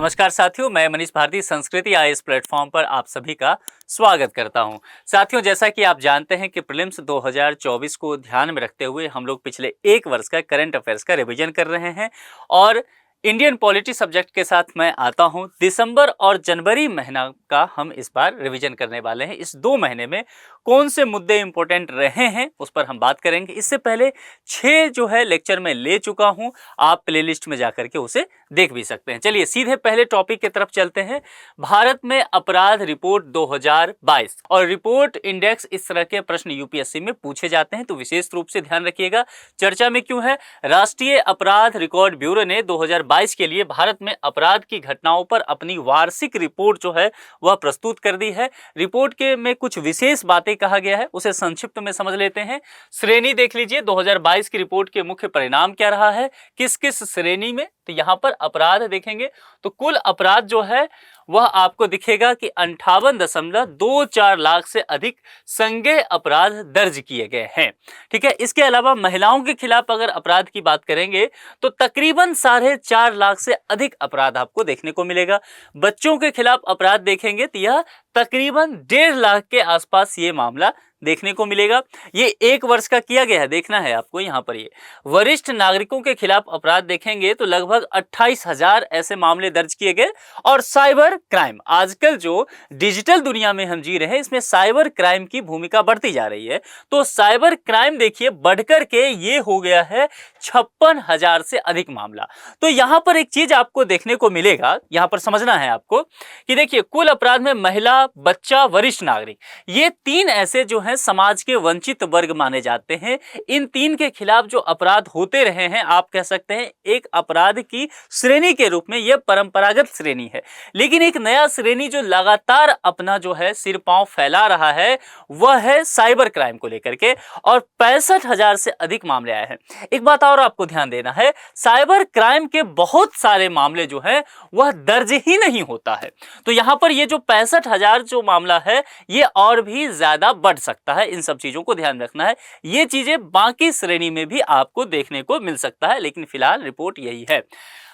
नमस्कार साथियों, मैं मनीष भारती संस्कृति आईएएस प्लेटफॉर्म पर आप सभी का स्वागत करता हूं। साथियों, जैसा कि आप जानते हैं कि प्रीलिम्स 2024 को ध्यान में रखते हुए हम लोग पिछले एक वर्ष का करंट अफेयर्स का रिवीजन कर रहे हैं और इंडियन पॉलिटी सब्जेक्ट के साथ मैं आता हूं। दिसंबर और जनवरी महीना का हम इस बार रिवीजन करने वाले हैं। इस 2 महीने में कौन से मुद्दे इंपॉर्टेंट रहे हैं उस पर हम बात करेंगे। इससे पहले 6 जो है लेक्चर में ले चुका हूं, आप प्लेलिस्ट में जाकर के उसे देख भी सकते हैं। चलिए सीधे पहले टॉपिक की तरफ चलते हैं। भारत में अपराध रिपोर्ट 2022 और रिपोर्ट इंडेक्स, इस तरह के प्रश्न यूपीएससी में पूछे जाते हैं, तो विशेष रूप से ध्यान रखिएगा। चर्चा में क्यों है? राष्ट्रीय अपराध रिकॉर्ड ब्यूरो ने 2022 के लिए भारत में अपराध की घटनाओं पर अपनी वार्षिक रिपोर्ट जो है वह प्रस्तुत कर दी है। रिपोर्ट के में कुछ विशेष बातें कहा गया है, उसे संक्षिप्त में समझ लेते हैं। श्रेणी देख लीजिए, 2022 की रिपोर्ट के मुख्य परिणाम क्या रहा है, किस किस श्रेणी में। तो यहां पर अपराध देखेंगे तो कुल अपराध जो है वह आपको दिखेगा कि 58.24 लाख से अधिक संज्ञेय अपराध दर्ज किए गए हैं। ठीक है, इसके अलावा महिलाओं के खिलाफ अगर अपराध की बात करेंगे तो तकरीबन 4.5 लाख से अधिक अपराध आपको देखने को मिलेगा। बच्चों के खिलाफ अपराध देखेंगे तो यह तकरीबन 1.5 लाख के आसपास ये मामला देखने को मिलेगा। ये एक वर्ष का किया गया है, देखना है आपको यहाँ पर। ये वरिष्ठ नागरिकों के खिलाफ अपराध देखेंगे तो लगभग 28,000 ऐसे मामले दर्ज किए गए। और साइबर क्राइम, आजकल जो डिजिटल दुनिया में हम जी रहे हैं, इसमें साइबर क्राइम की भूमिका बढ़ती जा रही है। तो साइबर क्राइम देखिए बढ़कर के ये हो गया है 56,000 से अधिक मामला। तो यहाँ पर एक चीज आपको देखने को मिलेगा, यहाँ पर समझना है आपको कि देखिए कुल अपराध में महिला, बच्चा, वरिष्ठ नागरिक, ये 3 ऐसे जो हैं समाज के वंचित वर्ग माने जाते हैं। इन 3 के खिलाफ जो अपराध होते रहे हैं, आप कह सकते हैं एक अपराध की श्रेणी के रूप में यह परंपरागत श्रेणी है। लेकिन एक नया श्रेणी जो लगातार अपना जो है सिर पांव फैला रहा है वह है साइबर क्राइम को लेकर के, और 65,000 से अधिक मामले आए हैं। एक बात और आपको ध्यान देना है, साइबर क्राइम के बहुत सारे मामले जो है वह दर्ज ही नहीं होता है। तो यहां पर ये जो 65,000 जो मामला है ये और भी ज्यादा बढ़ सकता है। इन सब चीजों को ध्यान रखना है। ये चीजें बाकी श्रेणी में भी आपको देखने को मिल सकता है, लेकिन फिलहाल रिपोर्ट यही है।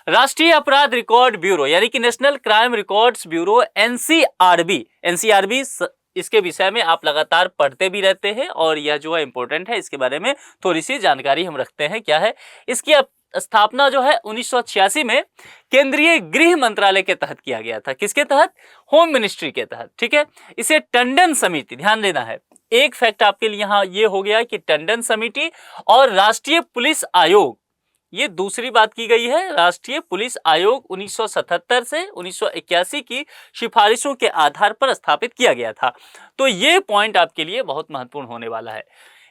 राष्ट्रीय अपराध रिकॉर्ड ब्यूरो यानी कि national crime records bureau, NCRB, इसके विषय में आप लगातार पढ़ते भी रहते हैं और यह जो है इंपॉर्टेंट है, इसके बारे में थोड़ी सी जानकारी हम रखते हैं। क्या है इसकी स्थापना जो है 1986 में केंद्रीय गृह मंत्रालय के तहत किया गया था। किसके तहत? होम मिनिस्ट्री के तहत। ठीक है, इसे टंडन समिति, ध्यान देना है, एक फैक्ट आपके लिए यहां ये हो गया कि टंडन समिति और राष्ट्रीय पुलिस आयोग, ये दूसरी बात की गई है। राष्ट्रीय पुलिस आयोग 1977 से 1981 की सिफारिशों के आधार पर स्थापित किया गया था। तो ये पॉइंट आपके लिए बहुत महत्वपूर्ण होने वाला है।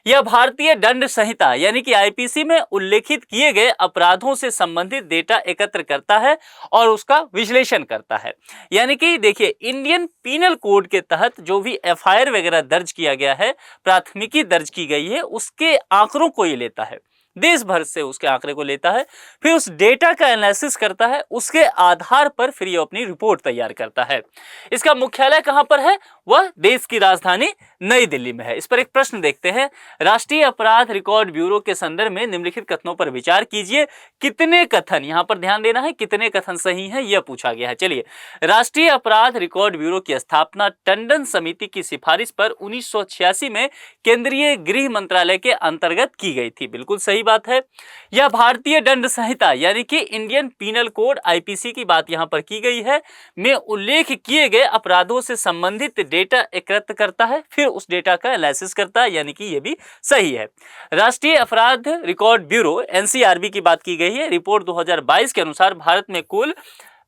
यह भारतीय दंड संहिता यानी कि आईपीसी में उल्लेखित किए गए अपराधों से संबंधित डेटा एकत्र करता है और उसका विश्लेषण करता है। यानी कि देखिए इंडियन पीनल कोड के तहत जो भी एफआईआर वगैरह दर्ज किया गया है, प्राथमिकी दर्ज की गई है, उसके आंकड़ों को ये लेता है, देश भर से उसके आंकड़े को लेता है, फिर उस डेटा का एनालिसिस करता है, उसके आधार पर फिर ये अपनी रिपोर्ट तैयार करता है। इसका मुख्यालय कहां पर है? वह देश की राजधानी नई दिल्ली में है। इस पर एक प्रश्न देखते हैं। राष्ट्रीय अपराध रिकॉर्ड ब्यूरो के संदर्भ में निम्नलिखित कथनों पर विचार कीजिए। कितने कथन, यहां पर ध्यान देना है, कितने कथन सही हैं यह पूछा गया है। चलिए, राष्ट्रीय अपराध रिकॉर्ड ब्यूरो की स्थापना टंडन समिति की सिफारिश पर 1986 में केंद्रीय गृह मंत्रालय के अंतर्गत की गई थी। बिल्कुल सही बात है। यह भारतीय दंड संहिता यानी कि इंडियन पीनल कोड आईपीसी की बात यहां पर की गई है, में उल्लेख किए गए अपराधों से संबंधित डेटा एकत्र करता है, फिर उस डेटा का एनालिसिस करता है, यानी कि यह भी सही है। राष्ट्रीय अपराध रिकॉर्ड ब्यूरो एनसीआरबी की बात की गई है। रिपोर्ट 2022 के अनुसार भारत में कुल,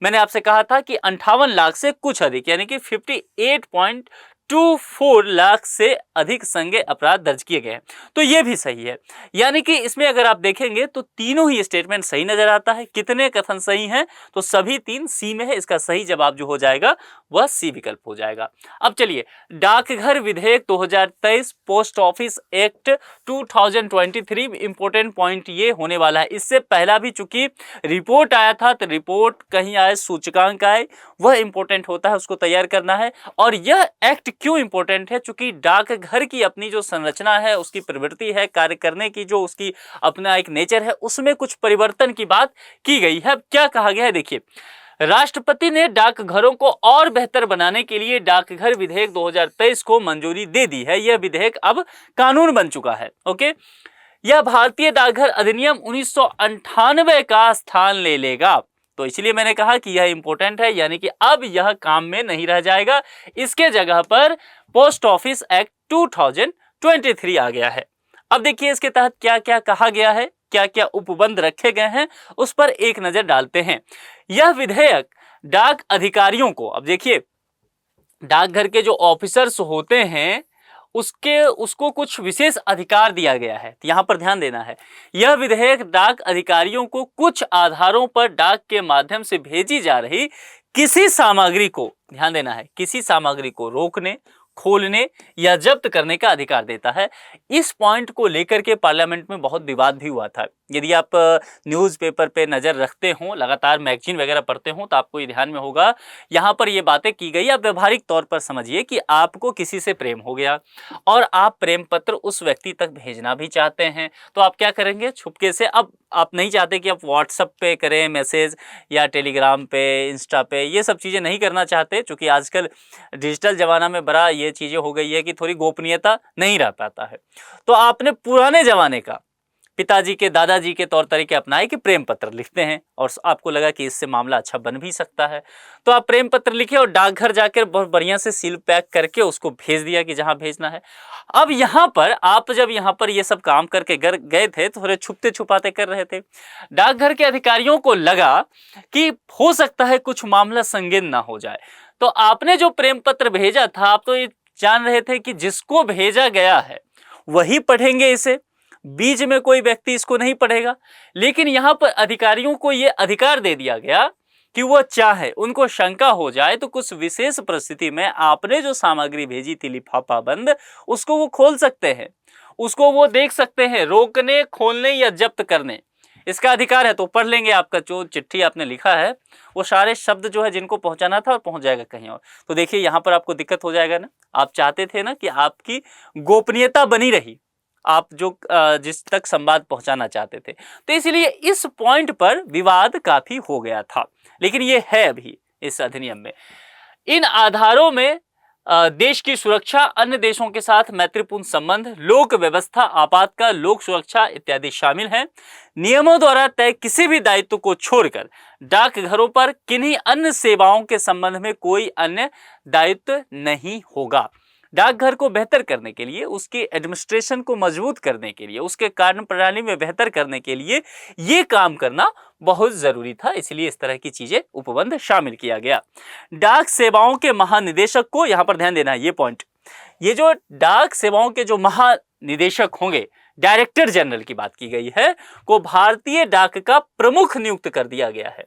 मैंने आपसे कहा था कि 58 लाख से कुछ अधिक यानी कि 58.24 लाख से अधिक संज्ञेय अपराध दर्ज किए गए हैं। तो यह भी सही है। यानी कि इसमें अगर आप देखेंगे तो तीनों ही स्टेटमेंट सही नजर आता है। कितने कथन सही हैं? तो सभी 3 सी में है। इसका सही जवाब जो हो जाएगा वह सी विकल्प हो जाएगा। अब चलिए, डाकघर विधेयक 2023, post office act 2023, important point ये होने वाला है। इससे पहला भी चूंकि रिपोर्ट आया था, तो रिपोर्ट कहीं आए, सूचकांक आए, वह इंपोर्टेंट होता है, उसको तैयार करना है। और यह एक्ट क्यों इंपॉर्टेंट है? क्योंकि डाकघर की अपनी जो संरचना है, उसकी प्रवृत्ति है, कार्य करने की जो उसकी अपना एक नेचर है, उसमें कुछ परिवर्तन की बात की गई है। क्या कहा गया है? देखिए, राष्ट्रपति ने डाकघरों को और बेहतर बनाने के लिए डाकघर विधेयक 2023 को मंजूरी दे दी है। यह विधेयक अब कानून बन चुका है। ओके, यह भारतीय डाकघर अधिनियम 1998 का स्थान ले लेगा। तो इसलिए मैंने कहा कि यह इंपॉर्टेंट है, यानी कि अब यह काम में नहीं रह जाएगा। इसके जगह पर पोस्ट ऑफिस एक्ट 2023 आ गया है। अब देखिए इसके तहत क्या क्या कहा गया है, क्या क्या उपबंध रखे गए हैं, उस पर एक नजर डालते हैं। यह विधेयक डाक अधिकारियों को, अब देखिए डाकघर के जो ऑफिसर्स होते हैं उसको कुछ विशेष अधिकार दिया गया है। यहां पर ध्यान देना है, यह विधेयक डाक अधिकारियों को कुछ आधारों पर डाक के माध्यम से भेजी जा रही किसी सामग्री को, ध्यान देना है, किसी सामग्री को रोकने, खोलने या जब्त करने का अधिकार देता है। इस पॉइंट को लेकर के पार्लियामेंट में बहुत विवाद भी हुआ था। यदि आप न्यूज़पेपर पे नज़र रखते हो, लगातार मैगजीन वगैरह पढ़ते हो, तो आपको ये ध्यान में होगा, यहाँ पर ये बातें की गई। आप व्यवहारिक तौर पर समझिए कि आपको किसी से प्रेम हो गया और आप प्रेम पत्र उस व्यक्ति तक भेजना भी चाहते हैं, तो आप क्या करेंगे, छुपके से। अब आप नहीं चाहते कि आप व्हाट्सएप पे करें मैसेज या टेलीग्राम पे, इंस्टा पे, ये सब चीज़ें नहीं करना चाहते, क्योंकि आजकल डिजिटल ज़माना में बड़ा ये चीज़ें हो गई है कि थोड़ी गोपनीयता नहीं रह पाता है। तो आपने पुराने ज़माने का, पिताजी के, दादाजी के तौर तरीके अपनाए कि प्रेम पत्र लिखते हैं, और आपको लगा कि इससे मामला अच्छा बन भी सकता है, तो आप प्रेम पत्र लिखे और डाकघर जाकर बहुत बढ़िया से सील पैक करके उसको भेज दिया कि जहां भेजना है। अब यहाँ पर आप जब यहाँ पर ये सब काम करके गए थे, तो थोड़े छुपते छुपाते कर रहे थे। डाकघर के अधिकारियों को लगा कि हो सकता है कुछ मामला संगीन ना हो जाए, तो आपने जो प्रेम पत्र भेजा था, आप तो ये जान रहे थे कि जिसको भेजा गया है वही पढ़ेंगे इसे, बीच में कोई व्यक्ति इसको नहीं पढ़ेगा। लेकिन यहाँ पर अधिकारियों को ये अधिकार दे दिया गया कि वो चाहे, उनको शंका हो जाए तो कुछ विशेष परिस्थिति में आपने जो सामग्री भेजी थी लिफाफा बंद, उसको वो खोल सकते हैं, उसको वो देख सकते हैं, रोकने, खोलने या जब्त करने इसका अधिकार है। तो पढ़ लेंगे आपका जो चिट्ठी आपने लिखा है, वो सारे शब्द जो है जिनको पहुंचाना था और पहुंच जाएगा कहीं और। तो देखिए यहाँ पर आपको दिक्कत हो जाएगा ना। आप चाहते थे ना कि आपकी गोपनीयता बनी रही, आप जो जिस तक संवाद पहुंचाना चाहते थे, तो इसलिए इस पॉइंट पर विवाद काफी हो गया था। लेकिन ये है अभी इस अधिनियम में, इन आधारों में देश की सुरक्षा, अन्य देशों के साथ मैत्रीपूर्ण संबंध, लोक व्यवस्था, आपातकाल, लोक सुरक्षा इत्यादि शामिल हैं। नियमों द्वारा तय किसी भी दायित्व को छोड़कर डाकघरों पर किन्हीं अन्य सेवाओं के संबंध में कोई अन्य दायित्व नहीं होगा। डाकघर को बेहतर करने के लिए, उसके एडमिनिस्ट्रेशन को मजबूत करने के लिए, उसके कार्य प्रणाली में बेहतर करने के लिए ये काम करना बहुत जरूरी था, इसलिए इस तरह की चीजें उपबंध शामिल किया गया। डाक सेवाओं के महानिदेशक को, यहां पर ध्यान देना है ये पॉइंट, ये जो डाक सेवाओं के जो महानिदेशक होंगे, डायरेक्टर जनरल की बात की गई है, को भारतीय डाक का प्रमुख नियुक्त कर दिया गया है।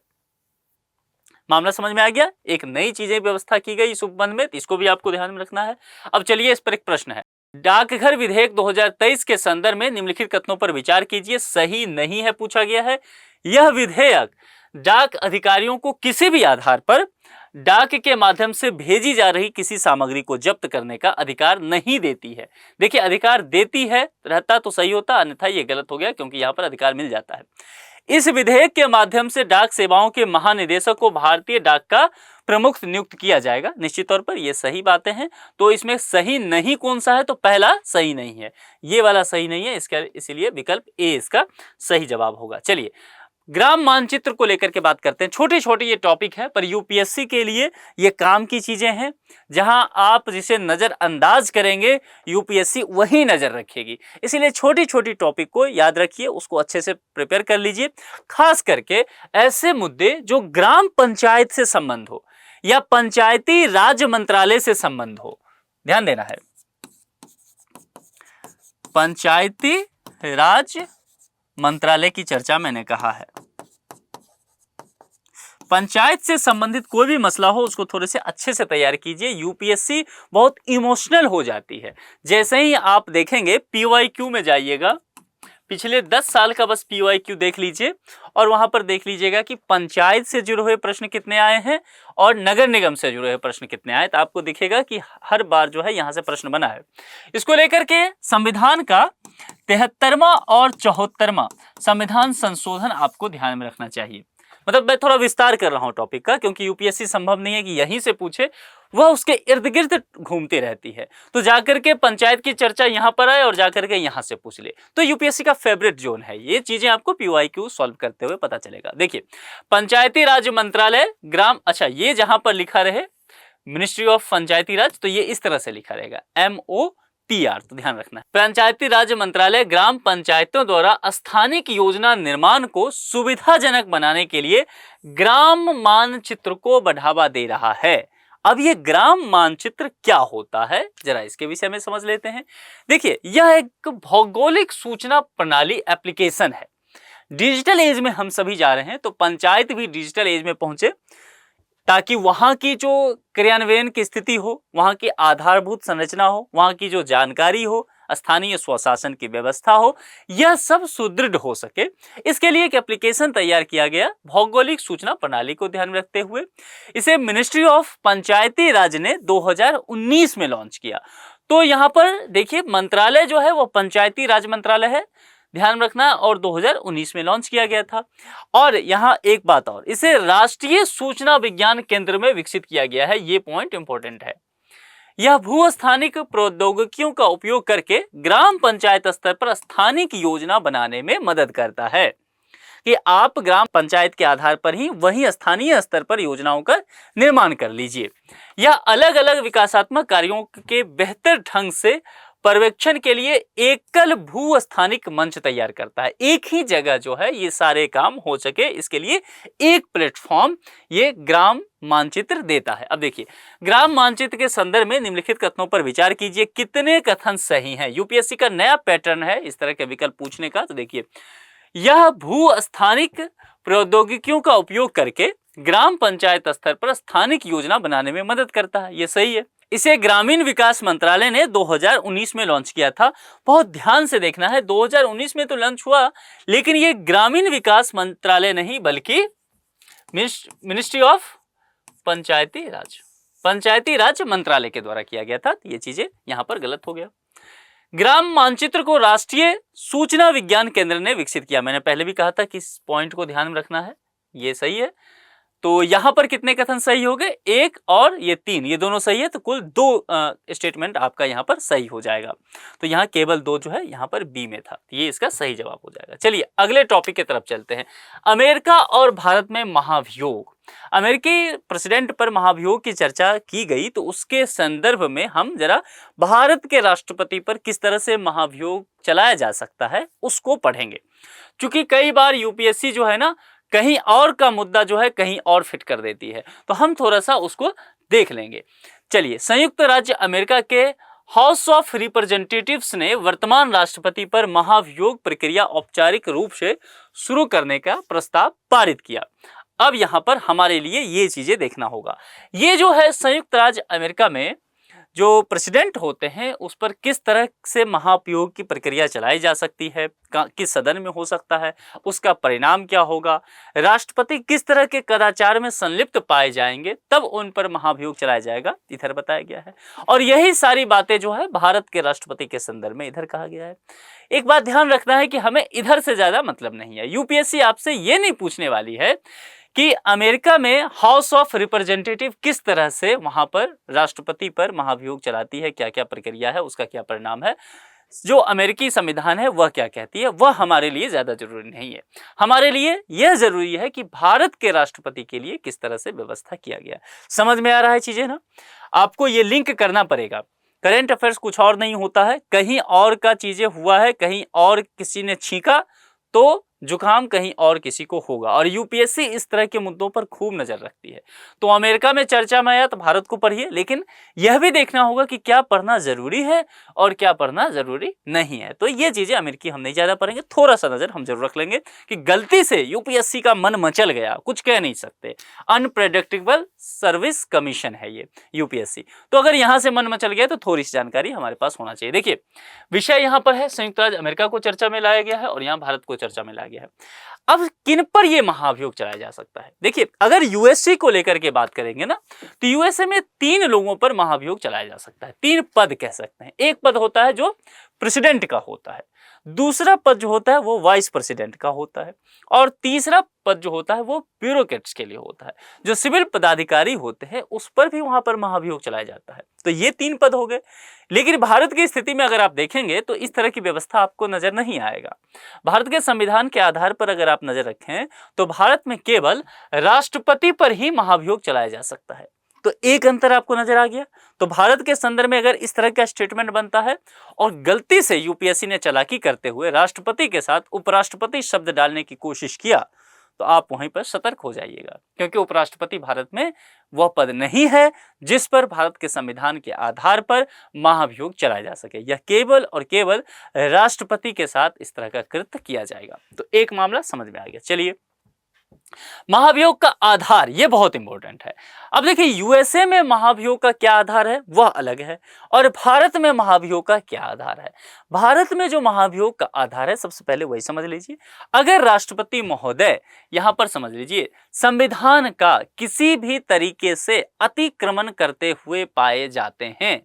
मामला समझ में आ गया। एक नई चीजें व्यवस्था की गई इस उपबंध में, इसको भी आपको ध्यान में रखना है। अब चलिए इस पर एक प्रश्न है, डाकघर विधेयक 2023 के संदर्भ में निम्नलिखित कथनों पर विचार कीजिए, सही नहीं है पूछा गया है। यह विधेयक डाक अधिकारियों को किसी भी आधार पर डाक के माध्यम से भेजी जा रही किसी सामग्री को जब्त करने का अधिकार नहीं देती है। देखिए अधिकार देती है रहता तो सही होता, अन्यथा यह गलत हो गया, क्योंकि यहां पर अधिकार मिल जाता है। इस विधेयक के माध्यम से डाक सेवाओं के महानिदेशक को भारतीय डाक का प्रमुख नियुक्त किया जाएगा। निश्चित तौर पर ये सही बातें हैं। तो इसमें सही नहीं कौन सा है, तो पहला सही नहीं है, ये वाला सही नहीं है, इसका इसीलिए विकल्प ए इसका सही जवाब होगा। चलिए ग्राम मानचित्र को लेकर के बात करते हैं। छोटे छोटे ये टॉपिक है, पर यूपीएससी के लिए ये काम की चीजें हैं। जहां आप जिसे नजरअंदाज करेंगे यूपीएससी वही नजर रखेगी, इसीलिए छोटी छोटी टॉपिक को याद रखिए, उसको अच्छे से प्रिपेयर कर लीजिए। खास करके ऐसे मुद्दे जो ग्राम पंचायत से संबंध हो या पंचायती राज मंत्रालय से संबंध हो, ध्यान देना है। पंचायती राज मंत्रालय की चर्चा मैंने कहा है। पंचायत से संबंधित कोई भी मसला हो उसको थोड़े से अच्छे से तैयार कीजिए। यूपीएससी बहुत इमोशनल हो जाती है। जैसे ही आप देखेंगे पीवाईक्यू में जाइएगा, पिछले 10 साल का बस पीवाईक्यू देख लीजिए और वहां पर देख लीजिएगा कि पंचायत से जुड़े हुए प्रश्न कितने आए हैं और नगर निगम से जुड़े हुए प्रश्न कितने आए, तो आपको दिखेगा कि हर बार जो है यहां से प्रश्न बना है। इसको लेकर के संविधान का 73वां और 74वां संविधान संशोधन आपको ध्यान में रखना चाहिए। मतलब मैं थोड़ा विस्तार कर रहा हूं टॉपिक का, क्योंकि यूपीएससी संभव नहीं है कि यहीं से पूछे, वह उसके इर्द गिर्द घूमती रहती है। तो जाकर के पंचायत की चर्चा यहां पर आए और जाकर के यहां से पूछ ले, तो यूपीएससी का फेवरेट जोन है। ये चीजें आपको पीवाईक्यू सॉल्व करते हुए पता चलेगा। देखिए, पंचायती राज मंत्रालय ग्राम, अच्छा ये जहां पर लिखा रहे मिनिस्ट्री ऑफ पंचायती राज, तो ये इस तरह से लिखा रहेगा MOTR, तो ध्यान रखना है। पंचायती राज मंत्रालय ग्राम पंचायतों द्वारा स्थानिक योजना निर्माण को सुविधाजनक बनाने के लिए ग्राम मानचित्र को बढ़ावा दे रहा है। अब ये ग्राम मानचित्र क्या होता है, जरा इसके विषय में समझ लेते हैं। देखिए, यह एक भौगोलिक सूचना प्रणाली एप्लीकेशन है। डिजिटल एज में हम सभी जा रहे हैं, तो पंचायत भी डिजिटल एज में पहुंचे, ताकि वहां की जो क्रियान्वयन की स्थिति हो, वहां की आधारभूत संरचना हो, वहां की जो जानकारी हो, स्थानीय स्वशासन की व्यवस्था हो, यह सब सुदृढ़ हो सके। इसके लिए एक एप्लीकेशन तैयार किया गया भौगोलिक सूचना प्रणाली को ध्यान में रखते हुए। इसे मिनिस्ट्री ऑफ पंचायती राज ने 2019 में लॉन्च किया। तो यहां पर देखिए, मंत्रालय जो है वो पंचायती राज मंत्रालय है, ध्यान रखना, और 2019 में लॉन्च किया गया था। और यहां एक बात और, इसे राष्ट्रीय सूचना विज्ञान केंद्र में विकसित किया गया है। ये पॉइंट इंपॉर्टेंट है। यह भूस्थानिक प्रौद्योगिकियों का उपयोग करके ग्राम पंचायत स्तर पर स्थानिक योजना बनाने में मदद करता है, कि आप ग्राम पंचायत के आधार पर ही वही स्थानीय स्तर पर योजनाओं का निर्माण कर लीजिए। यह अलग अलग विकासात्मक कार्यों के बेहतर ढंग से पर्यवेक्षण के लिए एकल भूस्थानिक मंच तैयार करता है। एक ही जगह जो है ये सारे काम हो सके, इसके लिए एक प्लेटफॉर्म ये ग्राम मानचित्र देता है। अब देखिए, ग्राम मानचित्र के संदर्भ में निम्नलिखित कथनों पर विचार कीजिए, कितने कथन सही हैं। यूपीएससी का नया पैटर्न है इस तरह के विकल्प पूछने का। तो देखिए, यह भूस्थानिक प्रौद्योगिकियों का उपयोग करके ग्राम पंचायत स्तर पर स्थानिक योजना बनाने में मदद करता है, ये सही है। इसे ग्रामीण विकास मंत्रालय ने 2019 में लॉन्च किया था। बहुत ध्यान से देखना है, 2019 में तो लॉन्च हुआ, लेकिन ये ग्रामीण विकास मंत्रालय नहीं बल्कि मिनिस्ट्री ऑफ पंचायती राज मंत्रालय के द्वारा किया गया था। ये चीजें यहां पर गलत हो गया। ग्राम मानचित्र को राष्ट्रीय सूचना विज्ञान केंद्र ने विकसित किया। मैंने पहले भी कहा था कि इस पॉइंट को ध्यान में रखना है, ये सही है। तो यहां पर कितने कथन सही हो गए, एक और ये तीन, ये दोनों सही है, तो कुल 2 स्टेटमेंट आपका यहां पर सही हो जाएगा। तो यहां केवल 2 जो है यहां पर बी में था, ये इसका सही जवाब हो जाएगा। चलिए अगले टॉपिक की तरफ चलते हैं। अमेरिका और भारत में महाभियोग। अमेरिकी प्रेसिडेंट पर महाभियोग की चर्चा की गई, तो उसके संदर्भ में हम जरा भारत के राष्ट्रपति पर किस तरह से महाभियोग चलाया जा सकता है उसको पढ़ेंगे। क्योंकि कई बार यूपीएससी जो है ना, कहीं और का मुद्दा जो है कहीं और फिट कर देती है, तो हम थोड़ा सा उसको देख लेंगे। चलिए, संयुक्त राज्य अमेरिका के हाउस ऑफ रिप्रेजेंटेटिव्स ने वर्तमान राष्ट्रपति पर महाभियोग प्रक्रिया औपचारिक रूप से शुरू करने का प्रस्ताव पारित किया। अब यहां पर हमारे लिए ये चीजें देखना होगा, ये जो है संयुक्त राज्य अमेरिका में जो प्रेसिडेंट होते हैं उस पर किस तरह से महाभियोग की प्रक्रिया चलाई जा सकती है, किस सदन में हो सकता है, उसका परिणाम क्या होगा, राष्ट्रपति किस तरह के कदाचार में संलिप्त पाए जाएंगे, तब उन पर महाभियोग चलाया जाएगा, इधर बताया गया है। और यही सारी बातें जो है भारत के राष्ट्रपति के संदर्भ में इधर कहा गया है। एक बात ध्यान रखना है कि हमें इधर से ज्यादा मतलब नहीं है। यूपीएससी आपसे ये नहीं पूछने वाली है कि अमेरिका में हाउस ऑफ रिप्रेजेंटेटिव किस तरह से वहां पर राष्ट्रपति पर महाभियोग चलाती है, क्या क्या प्रक्रिया है, उसका क्या परिणाम है, जो अमेरिकी संविधान है वह क्या कहती है, वह हमारे लिए ज्यादा जरूरी नहीं है। हमारे लिए यह जरूरी है कि भारत के राष्ट्रपति के लिए किस तरह से व्यवस्था किया गया। समझ में आ रहा है चीजें ना? आपको ये लिंक करना पड़ेगा। करेंट अफेयर्स कुछ और नहीं होता है, कहीं और का चीजें हुआ है, कहीं और किसी ने छींका तो जुकाम कहीं और किसी को होगा। और यूपीएससी इस तरह के मुद्दों पर खूब नजर रखती है। तो अमेरिका में चर्चा में आया तो भारत को पढ़िए, लेकिन यह भी देखना होगा कि क्या पढ़ना जरूरी है और क्या पढ़ना जरूरी नहीं है। तो ये चीजें अमेरिकी हम नहीं ज्यादा पढ़ेंगे, थोड़ा सा नजर हम जरूर रख लेंगे कि गलती से यूपीएससी का मन मचल गया, कुछ कह नहीं सकते, अनप्रेडिक्टेबल सर्विस कमीशन है ये यूपीएससी। तो अगर यहां से मन मचल गया तो थोड़ी सी जानकारी हमारे पास होना चाहिए। देखिए, विषय यहां पर है संयुक्त राज्य अमेरिका को चर्चा में लाया गया है और यहाँ भारत को चर्चा में लाया गया है। अब किन पर यह महाभियोग चलाया जा सकता है? देखिए, अगर यूएसए को लेकर के बात करेंगे ना, तो यूएसए में 3 लोगों पर महाभियोग चलाया जा सकता है। 3 पद कह सकते हैं। एक पद होता है जो प्रेसिडेंट का होता है, दूसरा पद जो होता है वो वाइस प्रेसिडेंट का होता है, और तीसरा पद जो होता है वो ब्यूरोक्रेट्स के लिए होता है। जो सिविल पदाधिकारी होते हैं उस पर भी वहां पर महाभियोग चलाया जाता है। तो ये 3 पद हो गए। लेकिन भारत की स्थिति में अगर आप देखेंगे तो इस तरह की व्यवस्था आपको नजर नहीं आएगा। भारत के संविधान के आधार पर अगर आप नजर रखें तो भारत में केवल राष्ट्रपति पर ही महाभियोग चलाया जा सकता है। तो एक अंतर आपको नजर आ गया। तो भारत के संदर्भ में अगर इस तरह का स्टेटमेंट बनता है और गलती से यूपीएससी ने चालाकी करते हुए राष्ट्रपति के साथ उपराष्ट्रपति शब्द डालने की कोशिश किया तो आप वहीं पर सतर्क हो जाइएगा, क्योंकि उपराष्ट्रपति भारत में वह पद नहीं है जिस पर भारत के संविधान के आधार पर महाभियोग चलाया जा सके। यह केवल और केवल राष्ट्रपति के साथ इस तरह का कृत्य किया जाएगा। तो एक मामला समझ में आ गया। चलिए, महाभियोग का आधार ये बहुत इंपॉर्टेंट है। अब देखिए, यूएसए में महाभियोग का क्या आधार है वह अलग है, और भारत में महाभियोग का क्या आधार है। भारत में जो महाभियोग का आधार है सबसे पहले वही समझ लीजिए। अगर राष्ट्रपति महोदय, यहां पर समझ लीजिए, संविधान का किसी भी तरीके से अतिक्रमण करते हुए पाए जाते हैं,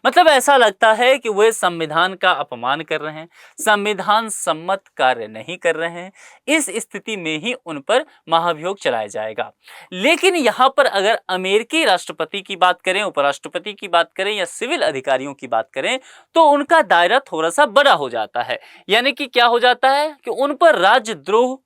मतलब ऐसा लगता है कि वे संविधान का अपमान कर रहे हैं, संविधान सम्मत कार्य नहीं कर रहे हैं, इस स्थिति में ही उन पर महाभियोग चलाया जाएगा। लेकिन यहाँ पर अगर अमेरिकी राष्ट्रपति की बात करें, उपराष्ट्रपति की बात करें या सिविल अधिकारियों की बात करें तो उनका दायरा थोड़ा सा बड़ा हो जाता है। यानी कि क्या हो जाता है कि उन पर राजद्रोह,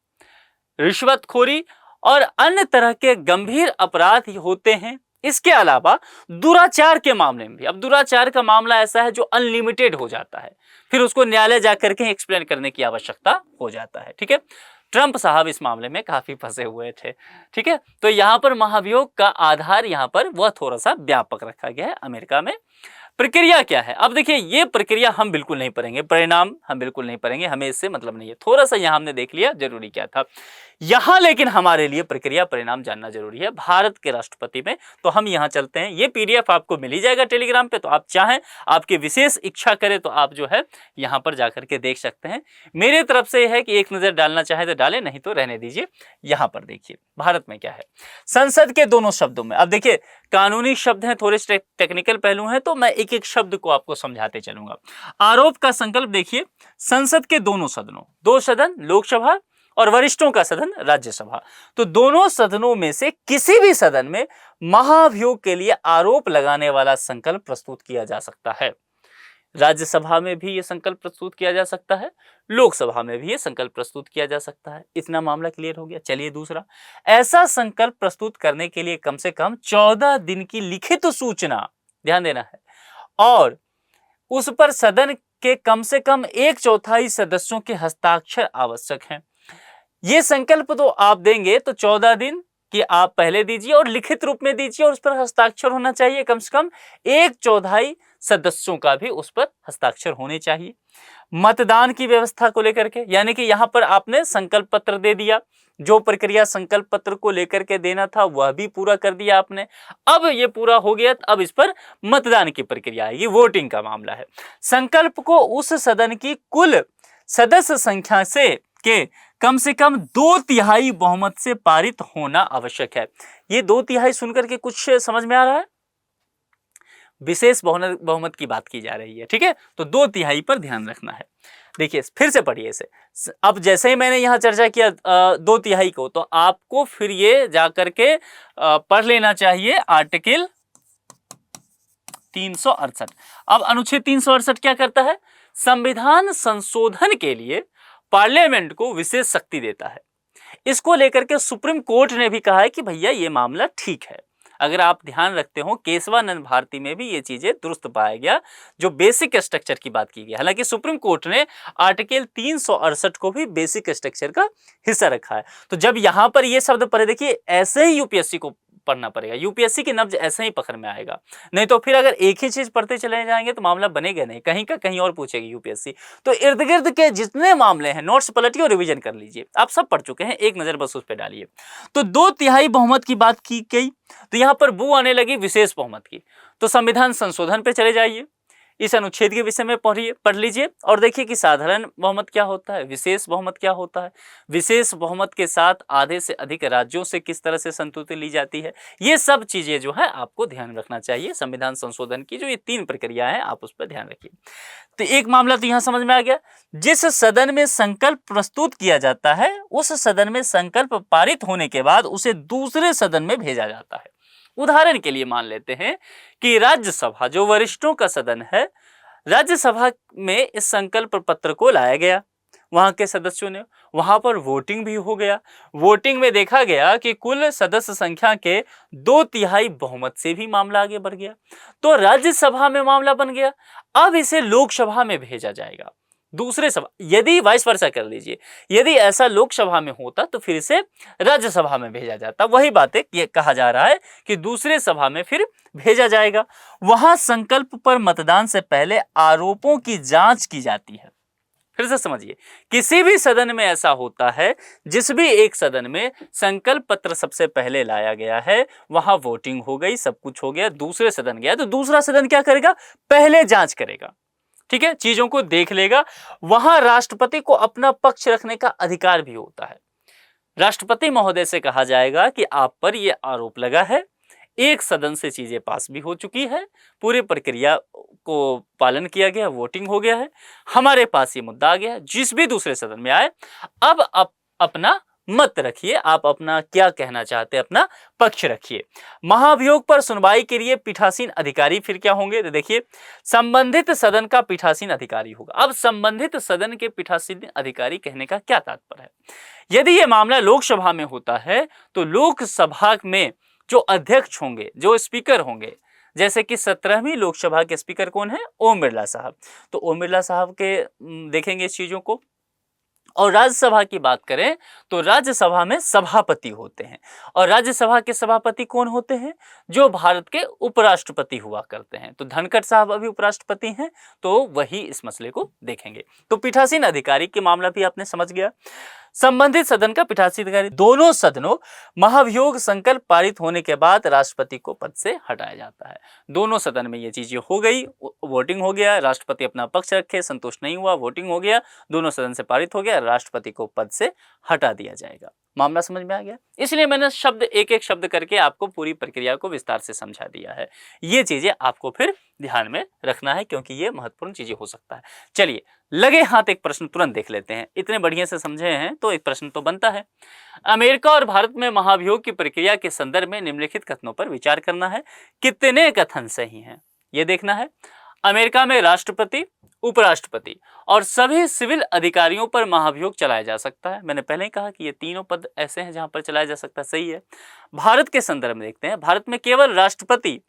रिश्वतखोरी और अन्य तरह के गंभीर अपराध होते हैं। इसके अलावा दुराचार के मामले में भी, अब दुराचार का मामला ऐसा है जो अनलिमिटेड हो जाता है, फिर उसको न्यायालय जाकर के एक्सप्लेन करने की आवश्यकता हो जाता है। ठीक है, ट्रंप साहब इस मामले में काफी फंसे हुए थे। ठीक है, तो यहां पर महाभियोग का आधार यहां पर वह थोड़ा सा व्यापक रखा गया है अमेरिका में। प्रक्रिया क्या है? अब देखिए, ये प्रक्रिया हम बिल्कुल नहीं पढ़ेंगे, परिणाम हम बिल्कुल नहीं पढ़ेंगे, हमें इससे मतलब नहीं है। थोड़ा सा यहां हमने देख लिया जरूरी क्या था यहां, लेकिन हमारे लिए प्रक्रिया परिणाम जानना जरूरी है भारत के राष्ट्रपति में। तो हम यहां चलते हैं। ये पीडीएफ आपको मिल ही जाएगा टेलीग्राम पे, तो आप चाहें, आपकी विशेष इच्छा करे तो आप जो है यहां पर जाकर के देख सकते हैं। मेरे तरफ से है कि एक नजर डालना चाहे तो डालें, नहीं तो रहने दीजिए। यहां पर देखिए भारत में क्या है। संसद के दोनों शब्दों में, अब देखिए कानूनी शब्द हैं, थोड़े टेक्निकल पहलू हैं, तो मैं एक एक शब्द को आपको समझाते चलूंगा। आरोप का संकल्प देखिए, संसद के दोनों सदनों, 2 सदन लोकसभा और वरिष्ठों का सदन राज्यसभा, तो दोनों सदनों में से किसी भी सदन में महाभियोग के लिए आरोप लगाने वाला संकल्प प्रस्तुत किया जा सकता है। राज्यसभा में भी यह संकल्प प्रस्तुत किया जा सकता है, लोकसभा में भी यह संकल्प प्रस्तुत किया जा सकता है। इतना मामला क्लियर हो गया। चलिए दूसरा, ऐसा संकल्प प्रस्तुत करने के लिए कम से कम 14 दिन की लिखित सूचना, ध्यान देना है, और उस पर सदन के कम से कम 1/4 सदस्यों के हस्ताक्षर आवश्यक हैं। ये संकल्प तो आप देंगे तो 14 दिन कि आप पहले दीजिए और लिखित रूप में दीजिए, और उस पर हस्ताक्षर होना चाहिए कम से कम 1/4 सदस्यों का भी उस पर हस्ताक्षर होने चाहिए। मतदान की व्यवस्था को लेकर के, यानी कि यहां पर आपने संकल्प पत्र दे दिया, जो प्रक्रिया संकल्प पत्र को लेकर के देना था वह भी पूरा कर दिया आपने। अब ये पूरा हो गया, अब इस पर मतदान की प्रक्रिया आएगी, वोटिंग का मामला है। संकल्प को उस सदन की कुल सदस्य संख्या से के कम से कम 2/3 बहुमत से पारित होना आवश्यक है। ये 2/3 सुनकर के कुछ समझ में आ रहा है? विशेष बहुमत की बात की जा रही है। ठीक है, तो 2/3 पर ध्यान रखना है। देखिए फिर से पढ़िए इसे। अब जैसे ही मैंने यहां चर्चा किया 2/3 को, तो आपको फिर ये जाकर के पढ़ लेना चाहिए आर्टिकल 368। अब अनुच्छेद 368 क्या करता है? संविधान संशोधन के लिए पार्लियामेंट को विशेष शक्ति देता है। इसको लेकर के सुप्रीम कोर्ट ने भी कहा है कि भैया ये मामला ठीक है। अगर आप ध्यान रखते हो, केशवानंद भारती में भी ये चीजें दुरुस्त पाया गया, जो बेसिक स्ट्रक्चर की बात की गई। हालांकि सुप्रीम कोर्ट ने आर्टिकल 368 को भी बेसिक स्ट्रक्चर का हिस्सा रखा है। तो जब यहां पर ये शब्द पढ़े, देखिए ऐसे ही यूपीएससी को पढ़ना पड़ेगा, यूपीएससी की नब्ज ऐसे ही पकड़ में आएगा। नहीं तो फिर अगर एक ही चीज पढ़ते चले जाएंगे तो मामला बनेगा नहीं, कहीं का कहीं और पूछेगी यूपीएससी। तो इर्द गिर्द के जितने मामले हैं नोट्स पलटिए और रिवीजन कर लीजिए। आप सब पढ़ चुके हैं, एक नजर बस उस पर डालिए। तो 2/3 बहुमत की बात की गई, तो यहां पर बू आने लगी विशेष बहुमत की। तो संविधान संशोधन पे चले जाइए। इस अनुच्छेद के विषय में पढ़ लीजिए और देखिए कि साधारण बहुमत क्या होता है, विशेष बहुमत क्या होता है, विशेष बहुमत के साथ आधे से अधिक राज्यों से किस तरह से संतुष्टि ली जाती है। ये सब चीजें जो है आपको ध्यान रखना चाहिए। संविधान संशोधन की जो ये 3 प्रक्रिया है आप उस पर ध्यान रखिए। तो एक मामला तो यहां समझ में आ गया, जिस सदन में संकल्प प्रस्तुत किया जाता है उस सदन में संकल्प पारित होने के बाद उसे दूसरे सदन में भेजा जाता है। उदाहरण के लिए मान लेते हैं कि राज्यसभा जो वरिष्ठों का सदन है, राज्यसभा में इस संकल्प पत्र को लाया गया, वहां के सदस्यों ने, वहां पर वोटिंग भी हो गया। वोटिंग में देखा गया कि कुल सदस्य संख्या के 2/3 बहुमत से भी मामला आगे बढ़ गया, तो राज्यसभा में मामला बन गया। अब इसे लोकसभा में भेजा जाएगा, दूसरे सभा, यदि वाइस वर्सा कर लीजिए, यदि ऐसा लोकसभा में होता तो फिर इसे राज्यसभा में भेजा जाता। वही बातें ये कहा जा रहा है कि दूसरे सभा में फिर भेजा जाएगा। वहां संकल्प पर मतदान से पहले आरोपों की जांच की जाती है। फिर से समझिए, किसी भी सदन में ऐसा होता है, जिस भी एक सदन में संकल्प पत्र सबसे पहले लाया गया है, वहां वोटिंग हो गई, सब कुछ हो गया, दूसरे सदन गया तो दूसरा सदन क्या करेगा, पहले जांच करेगा, ठीक है, चीजों को देख लेगा। वहां राष्ट्रपति को अपना पक्ष रखने का अधिकार भी होता है। राष्ट्रपति महोदय से कहा जाएगा कि आप पर यह आरोप लगा है, एक सदन से चीजें पास भी हो चुकी है, पूरी प्रक्रिया को पालन किया गया, वोटिंग हो गया है, हमारे पास ये मुद्दा आ गया, जिस भी दूसरे सदन में आए अब अपना मत रखिए, आप अपना क्या कहना चाहते हैं, अपना पक्ष रखिए। महाभियोग पर सुनवाई के लिए पीठासीन अधिकारी फिर क्या होंगे, तो देखिए संबंधित सदन का पीठासीन अधिकारी होगा। अब संबंधित सदन के पीठासीन अधिकारी कहने का क्या तात्पर्य है, यदि यह मामला लोकसभा में होता है तो लोकसभा में जो अध्यक्ष होंगे, जो स्पीकर होंगे, जैसे कि 17वीं लोकसभा के स्पीकर कौन है, ओम बिरला साहब, तो ओम बिरला साहब के देखेंगे इस चीजों को। और राज्यसभा की बात करें तो राज्यसभा में सभापति होते हैं, और राज्यसभा के सभापति कौन होते हैं, जो भारत के उपराष्ट्रपति हुआ करते हैं। तो धनखड़ साहब अभी उपराष्ट्रपति हैं, तो वही इस मसले को देखेंगे। तो पीठासीन अधिकारी के मामला भी आपने समझ गया। संबंधित सदन का पीठासीन अधिकारी, दोनों सदनों महाभियोग संकल्प पारित होने के बाद राष्ट्रपति को पद से हटाया जाता है। दोनों सदन में ये चीजें हो गई, वोटिंग हो गया, राष्ट्रपति अपना पक्ष रखे, संतुष्ट नहीं हुआ, वोटिंग हो गया, दोनों सदन से पारित हो गया, राष्ट्रपति को पद से हटा दिया जाएगा। मामला समझ में आ गया। इसलिए मैंने शब्द एक एक शब्द करके आपको पूरी प्रक्रिया को विस्तार से समझा दिया है। ये चीजें आपको फिर ध्यान में रखना है, क्योंकि ये महत्वपूर्ण चीजें हो सकता है। चलिए लगे हाथ एक प्रश्न तुरंत देख लेते हैं, इतने बढ़िया से समझे हैं तो एक प्रश्न तो बनता है। अमेरिका और भारत में महाभियोग की प्रक्रिया के संदर्भ में निम्नलिखित कथनों पर विचार करना है, कितने कथन सही हैं ये देखना है। अमेरिका में राष्ट्रपति, उपराष्ट्रपति और सभी सिविल अधिकारियों पर महाभियोग चलाया जा सकता है। मैंने पहले ही कहा कि ये तीनों पद ऐसे हैं जहां पर चलाया जा सकता है, सही है। भारत के संदर्भ में देखते हैं, भारत में केवल राष्ट्रपति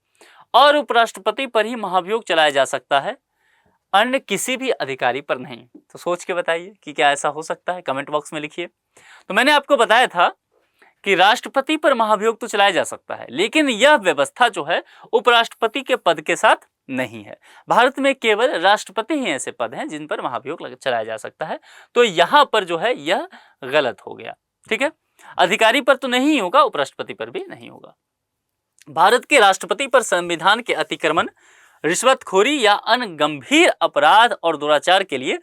और उपराष्ट्रपति पर ही महाभियोग चलाया जा सकता है, अन्य किसी भी अधिकारी पर नहीं। तो सोच के बताइए कि क्या ऐसा हो सकता है, कमेंट बॉक्स में लिखिए। तो मैंने आपको बताया था कि राष्ट्रपति पर महाभियोग तो चलाया जा सकता है, लेकिन यह व्यवस्था जो है उपराष्ट्रपति के पद के साथ नहीं है। भारत में केवल राष्ट्रपति ही ऐसे पद हैं जिन पर महाभियोग चलाया जा सकता है। तो यहां पर जो है यह गलत हो गया, ठीक है। अधिकारी पर तो नहीं होगा, उपराष्ट्रपति पर भी नहीं होगा। भारत के राष्ट्रपति पर संविधान के अतिक्रमण, रिश्वतखोरी या अन्य गंभीर अपराध और दुराचार के लिए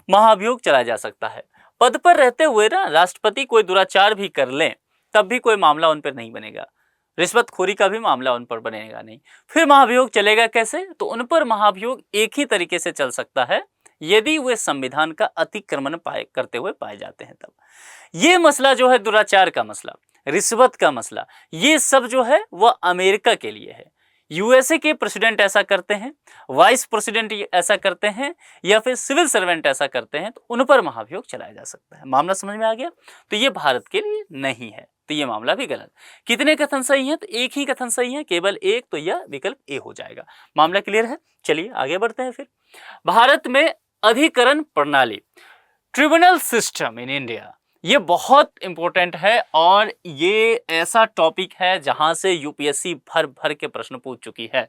महाभियोग चलाया जा सकता है। पद पर रहते हुए ना राष्ट्रपति कोई दुराचार भी कर लें तब भी कोई मामला उन पर नहीं बनेगा, रिश्वतखोरी का भी मामला उन पर बनेगा नहीं। फिर महाभियोग चलेगा कैसे, तो उन पर महाभियोग एक ही तरीके से चल सकता है यदि वे संविधान का अतिक्रमण करते हुए पाए जाते हैं तब। ये मसला जो है दुराचार का मसला, रिश्वत का मसला, ये सब जो है वह अमेरिका के लिए है। यूएसए के प्रेसिडेंट ऐसा करते हैं, वाइस प्रेसिडेंट ऐसा करते हैं, या फिर सिविल सर्वेंट ऐसा करते हैं, तो उन पर महाभियोग चलाया जा सकता है। मामला समझ में आ गया। तो ये भारत के लिए नहीं है, तो ये मामला भी गलत। कितने कथन सही हैं, तो एक ही कथन सही है, केवल एक, तो यह विकल्प ए हो जाएगा। मामला क्लियर है। चलिए आगे बढ़ते हैं। फिर भारत में अधिकरण प्रणाली, ट्रिब्यूनल सिस्टम इन इंडिया, ये बहुत इंपॉर्टेंट है और ये ऐसा टॉपिक है जहां से यूपीएससी भर भर के प्रश्न पूछ चुकी है।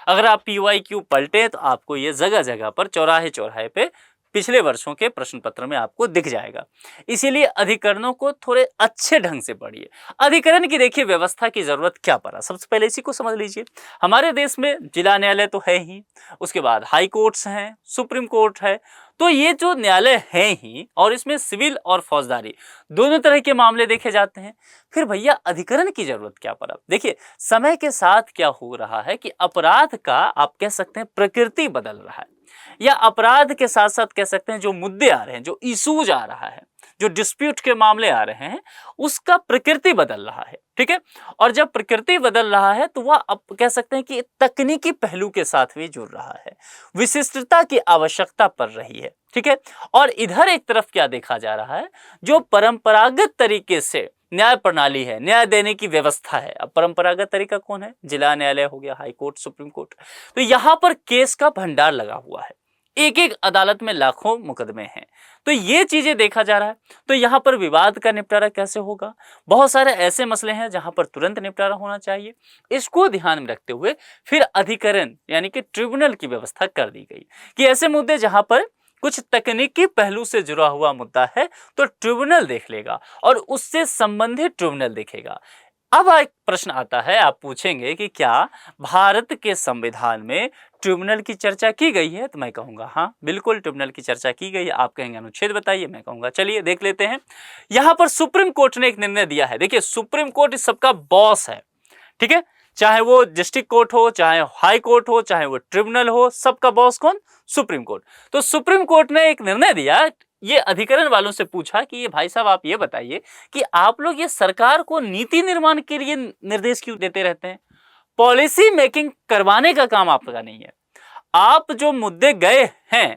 अगर आप PYQ पलटे तो आपको ये जगह जगह पर चौराहे चौराहे पे पिछले वर्षों के प्रश्न पत्र में आपको दिख जाएगा। इसीलिए अधिकरणों को थोड़े अच्छे ढंग से पढ़िए। अधिकरण की देखिए व्यवस्था की जरूरत क्या पड़ा, सबसे पहले इसी को समझ लीजिए। हमारे देश में जिला न्यायालय तो है ही, उसके बाद हाई कोर्ट्स हैं, सुप्रीम कोर्ट है, तो ये जो न्यायालय हैं ही, और इसमें सिविल और फौजदारी दोनों तरह के मामले देखे जाते हैं। फिर भैया अधिकरण की जरूरत क्या पड़ा? देखिए समय के साथ क्या हो रहा है कि अपराध का आप कह सकते हैं प्रकृति बदल रहा है, या अपराध के साथ साथ कह सकते हैं जो मुद्दे आ रहे हैं, जो इशूज आ रहा है, जो डिस्प्यूट के मामले आ रहे हैं, उसका प्रकृति बदल रहा है। ठीक है, और जब प्रकृति बदल रहा है तो वह अब कह सकते हैं कि तकनीकी पहलू के साथ भी जुड़ रहा है, विशिष्टता की आवश्यकता पड़ रही है। ठीक है, और इधर एक तरफ क्या देखा जा रहा है, जो परंपरागत तरीके से न्याय प्रणाली है, न्याय देने की व्यवस्था है। अब परंपरागत तरीका कौन है? जिला न्यायालय हो गया, हाई कोर्ट, सुप्रीम कोर्ट। तो यहां पर केस का भंडार लगा हुआ है, एक एक अदालत में लाखों मुकदमे हैं, तो ये चीजें देखा जा रहा है। तो यहाँ पर विवाद का निपटारा कैसे होगा? बहुत सारे ऐसे मसले हैं जहां पर तुरंत निपटारा होना चाहिए। इसको ध्यान में रखते हुए फिर अधिकरण यानी कि ट्रिब्यूनल की व्यवस्था कर दी गई कि ऐसे मुद्दे जहां पर कुछ तकनीकी पहलू से जुड़ा हुआ मुद्दा है तो ट्रिब्यूनल देख लेगा और उससे संबंधित ट्रिब्यूनल देखेगा। अब एक प्रश्न आता है, आप पूछेंगे कि क्या भारत के संविधान में ट्रिब्यूनल की चर्चा की गई है? तो मैं कहूंगा हाँ बिल्कुल ट्रिब्यूनल की चर्चा की गई है। आप कहेंगे अनुच्छेद बताइए, मैं कहूंगा चलिए देख लेते हैं। यहां पर सुप्रीम कोर्ट ने एक निर्णय दिया है। देखिए सुप्रीम कोर्ट इस सबका बॉस है, ठीक है, चाहे वो डिस्ट्रिक्ट कोर्ट हो, चाहे हाई कोर्ट हो, चाहे वो ट्रिब्यूनल हो, सबका बॉस कौन? Supreme court. तो सुप्रीम कोर्ट ने एक निर्णय दिया, ये अधिकरण वालों से पूछा कि ये भाई साहब आप ये बताइए कि आप लोग ये सरकार को नीति निर्माण के लिए निर्देश क्यों देते रहते हैं? पॉलिसी मेकिंग करवाने का काम आपका नहीं है। आप जो मुद्दे गए हैं,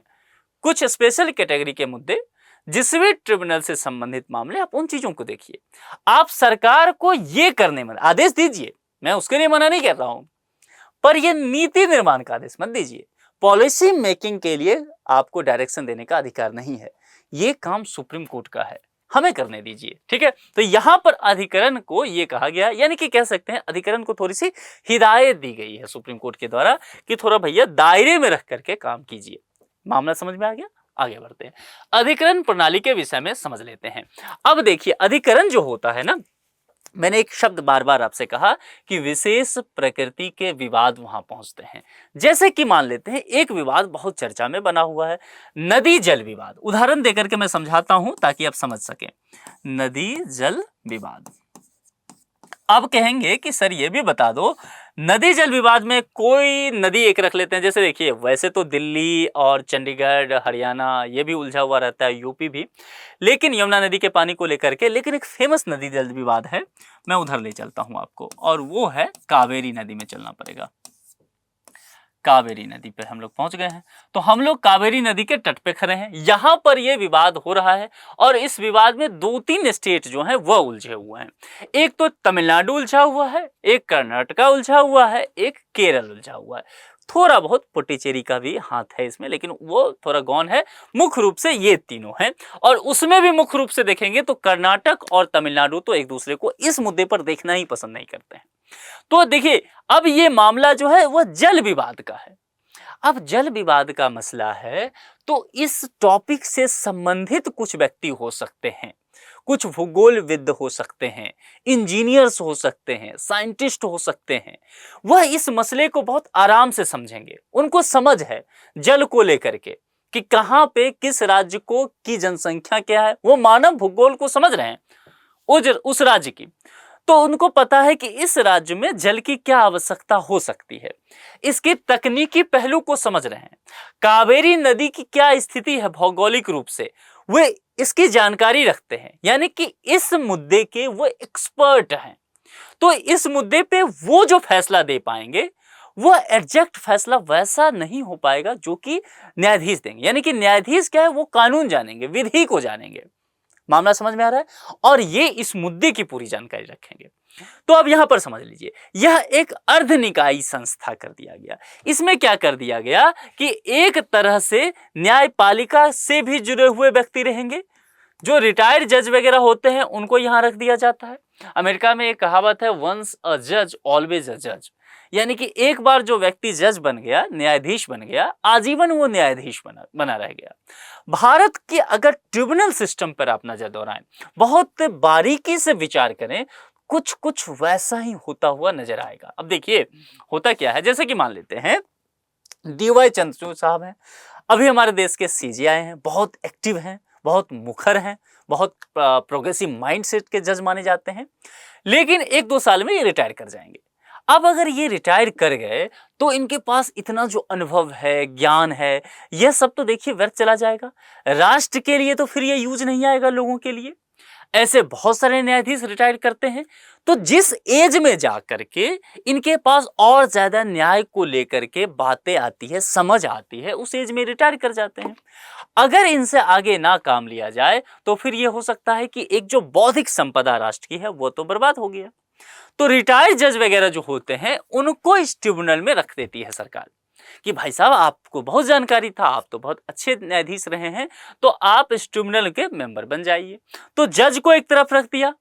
कुछ स्पेशल कैटेगरी के मुद्दे, जिस भी ट्रिब्यूनल से संबंधित मामले, आप उन चीजों को देखिए। आप सरकार को ये करने में आदेश दीजिए, मैं उसके लिए मना नहीं कर रहा हूं, पर यह नीति निर्माण का आदेश मत दीजिए। पॉलिसी मेकिंग के लिए आपको डायरेक्शन देने का अधिकार नहीं है, ये काम सुप्रीम कोर्ट का है, हमें करने दीजिए। ठीक है, तो यहां पर अधिकरण को यह कहा गया, यानी कि कह सकते हैं अधिकरण को थोड़ी सी हिदायत दी गई है सुप्रीम कोर्ट के द्वारा कि थोड़ा भैया दायरे में रख करके काम कीजिए। मामला समझ में आ गया? आगे बढ़ते हैं, अधिकरण प्रणाली के विषय में समझ लेते हैं। अब देखिए अधिकरण जो होता है ना, मैंने एक शब्द बार बार आपसे कहा कि विशेष प्रकृति के विवाद वहां पहुंचते हैं। जैसे कि मान लेते हैं एक विवाद बहुत चर्चा में बना हुआ है, नदी जल विवाद। उदाहरण देकर के मैं समझाता हूं ताकि आप समझ सकें। नदी जल विवाद, अब कहेंगे कि सर ये भी बता दो, नदी जल विवाद में कोई नदी एक रख लेते हैं। जैसे देखिए वैसे तो दिल्ली और चंडीगढ़, हरियाणा ये भी उलझा हुआ रहता है, यूपी भी, लेकिन यमुना नदी के पानी को लेकर के, लेकिन एक फेमस नदी जल विवाद है, मैं उधर ले चलता हूं आपको, और वो है कावेरी नदी में चलना पड़ेगा। कावेरी नदी पे हम लोग पहुंच गए हैं। तो हम लोग कावेरी नदी के तट पे खड़े हैं, यहां पर यह विवाद हो रहा है, और इस विवाद में दो तीन स्टेट जो हैं वह उलझे हुए हैं। एक तो तमिलनाडु उलझा हुआ है, एक कर्नाटका उलझा हुआ है, एक केरल उलझा हुआ है। थोड़ा बहुत पुडुचेरी का भी हाथ है इसमें, लेकिन वो थोड़ा गौन है। मुख्य रूप से ये तीनों हैं, और उसमें भी मुख्य रूप से देखेंगे तो कर्नाटक और तमिलनाडु तो एक दूसरे को इस मुद्दे पर देखना ही पसंद नहीं करते हैं। तो देखिए अब ये मामला जो है वह जल विवाद का है। अब जल विवाद का मसला है तो इस टॉपिक से संबंधित कुछ व्यक्ति हो सकते हैं, कुछ भूगोलविद हो सकते हैं, इंजीनियर्स हो सकते हैं, साइंटिस्ट हो सकते हैं। वह इस मसले को बहुत आराम से समझेंगे, उनको समझ है जल को लेकर के कि कहां पे किस राज्य को की जनसंख्या क्या है, वो मानव भूगोल को समझ रहे हैं उस राज्य की, तो उनको पता है कि इस राज्य में जल की क्या आवश्यकता हो सकती है, इसके तकनीकी पहलू को समझ रहे हैं। कावेरी नदी की क्या स्थिति है भौगोलिक रूप से, वे इसकी जानकारी रखते हैं, यानी कि इस मुद्दे के वो एक्सपर्ट हैं। तो इस मुद्दे पे वो जो फैसला दे पाएंगे वो एग्जैक्ट फैसला वैसा नहीं हो पाएगा जो कि न्यायाधीश देंगे। यानी कि न्यायाधीश क्या है, वो कानून जानेंगे, विधि को जानेंगे। मामला समझ में आ रहा है? और ये इस मुद्दे की पूरी जानकारी रखेंगे। तो अब यहां पर समझ लीजिए, यह एक अर्धनिकायी संस्था कर दिया गया। इसमें क्या कर दिया गया कि एक तरह से न्यायपालिका से भी जुड़े हुए व्यक्ति रहेंगे, जो रिटायर्ड जज वगैरह होते हैं उनको यहां रख दिया जाता है। अमेरिका में एक कहावत है, वंस अ जज ऑलवेज अ जज, यानी कि एक बार जो व्यक्ति जज बन गया, न्यायाधीश बन गया, आजीवन वो न्यायाधीश बना रह गया। भारत के अगर ट्रिब्यूनल सिस्टम पर आप नजर दौड़ाएं, बहुत बारीकी से विचार करें, कुछ कुछ वैसा ही होता हुआ नजर आएगा। अब देखिए होता क्या है, जैसे कि मान लेते हैं डीवाई चंद्रचूड़ साहब हैं, अभी हमारे देश के सीजीआई हैं, बहुत एक्टिव हैं, बहुत मुखर हैं, बहुत प्रोग्रेसिव माइंडसेट के जज माने जाते हैं, लेकिन 1-2 साल में ये रिटायर कर जाएंगे। अब अगर ये रिटायर कर गए तो इनके पास इतना जो अनुभव है, ज्ञान है, यह सब तो देखिए व्यर्थ चला जाएगा। राष्ट्र के लिए तो फिर ये यूज नहीं आएगा लोगों के लिए। ऐसे बहुत सारे न्यायाधीश रिटायर करते हैं, तो जिस एज में जा करके इनके पास और ज्यादा न्याय को लेकर के बातें आती है, समझ आती है, उस एज में रिटायर कर जाते हैं। अगर इनसे आगे ना काम लिया जाए तो फिर यह हो सकता है कि एक जो बौद्धिक संपदा राष्ट्र की है वो तो बर्बाद हो गया। तो रिटायर्ड जज वगैरह जो होते हैं उनको इस ट्रिब्यूनल में रख देती है सरकार कि भाई साहब आपको बहुत जानकारी था, आप तो बहुत अच्छे न्यायाधीश रहे हैं, तो आप इस ट्रिब्यूनल के मेंबर बन जाइए। तो जज को एक तरफ रख दिया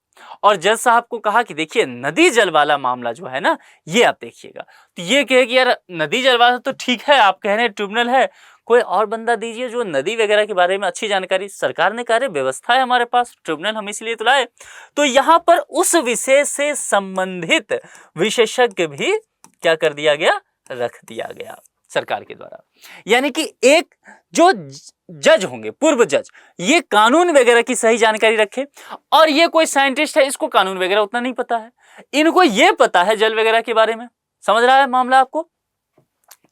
और जज साहब को कहा कि देखिए नदी जल वाला मामला जो है ना, ये आप देखिएगा। तो ये कहे कि यार नदी जल वाला तो ठीक है, आप कह रहे हैं ट्रिब्यूनल है, कोई और बंदा दीजिए जो नदी वगैरह के बारे में अच्छी जानकारी। सरकार ने कहा व्यवस्था है हमारे पास, ट्रिब्यूनल हम इसलिए तो लाए। तो यहाँ पर उस विषय से संबंधित विशेषज्ञ भी क्या कर दिया गया, रख दिया गया सरकार के द्वारा। यानी कि एक जो जज होंगे, पूर्व जज, ये कानून वगैरह की सही जानकारी रखे, और ये कोई साइंटिस्ट है, इसको कानून वगैरह उतना नहीं पता है, इनको ये पता है जल वगैरह के बारे में। समझ रहा है मामला आपको?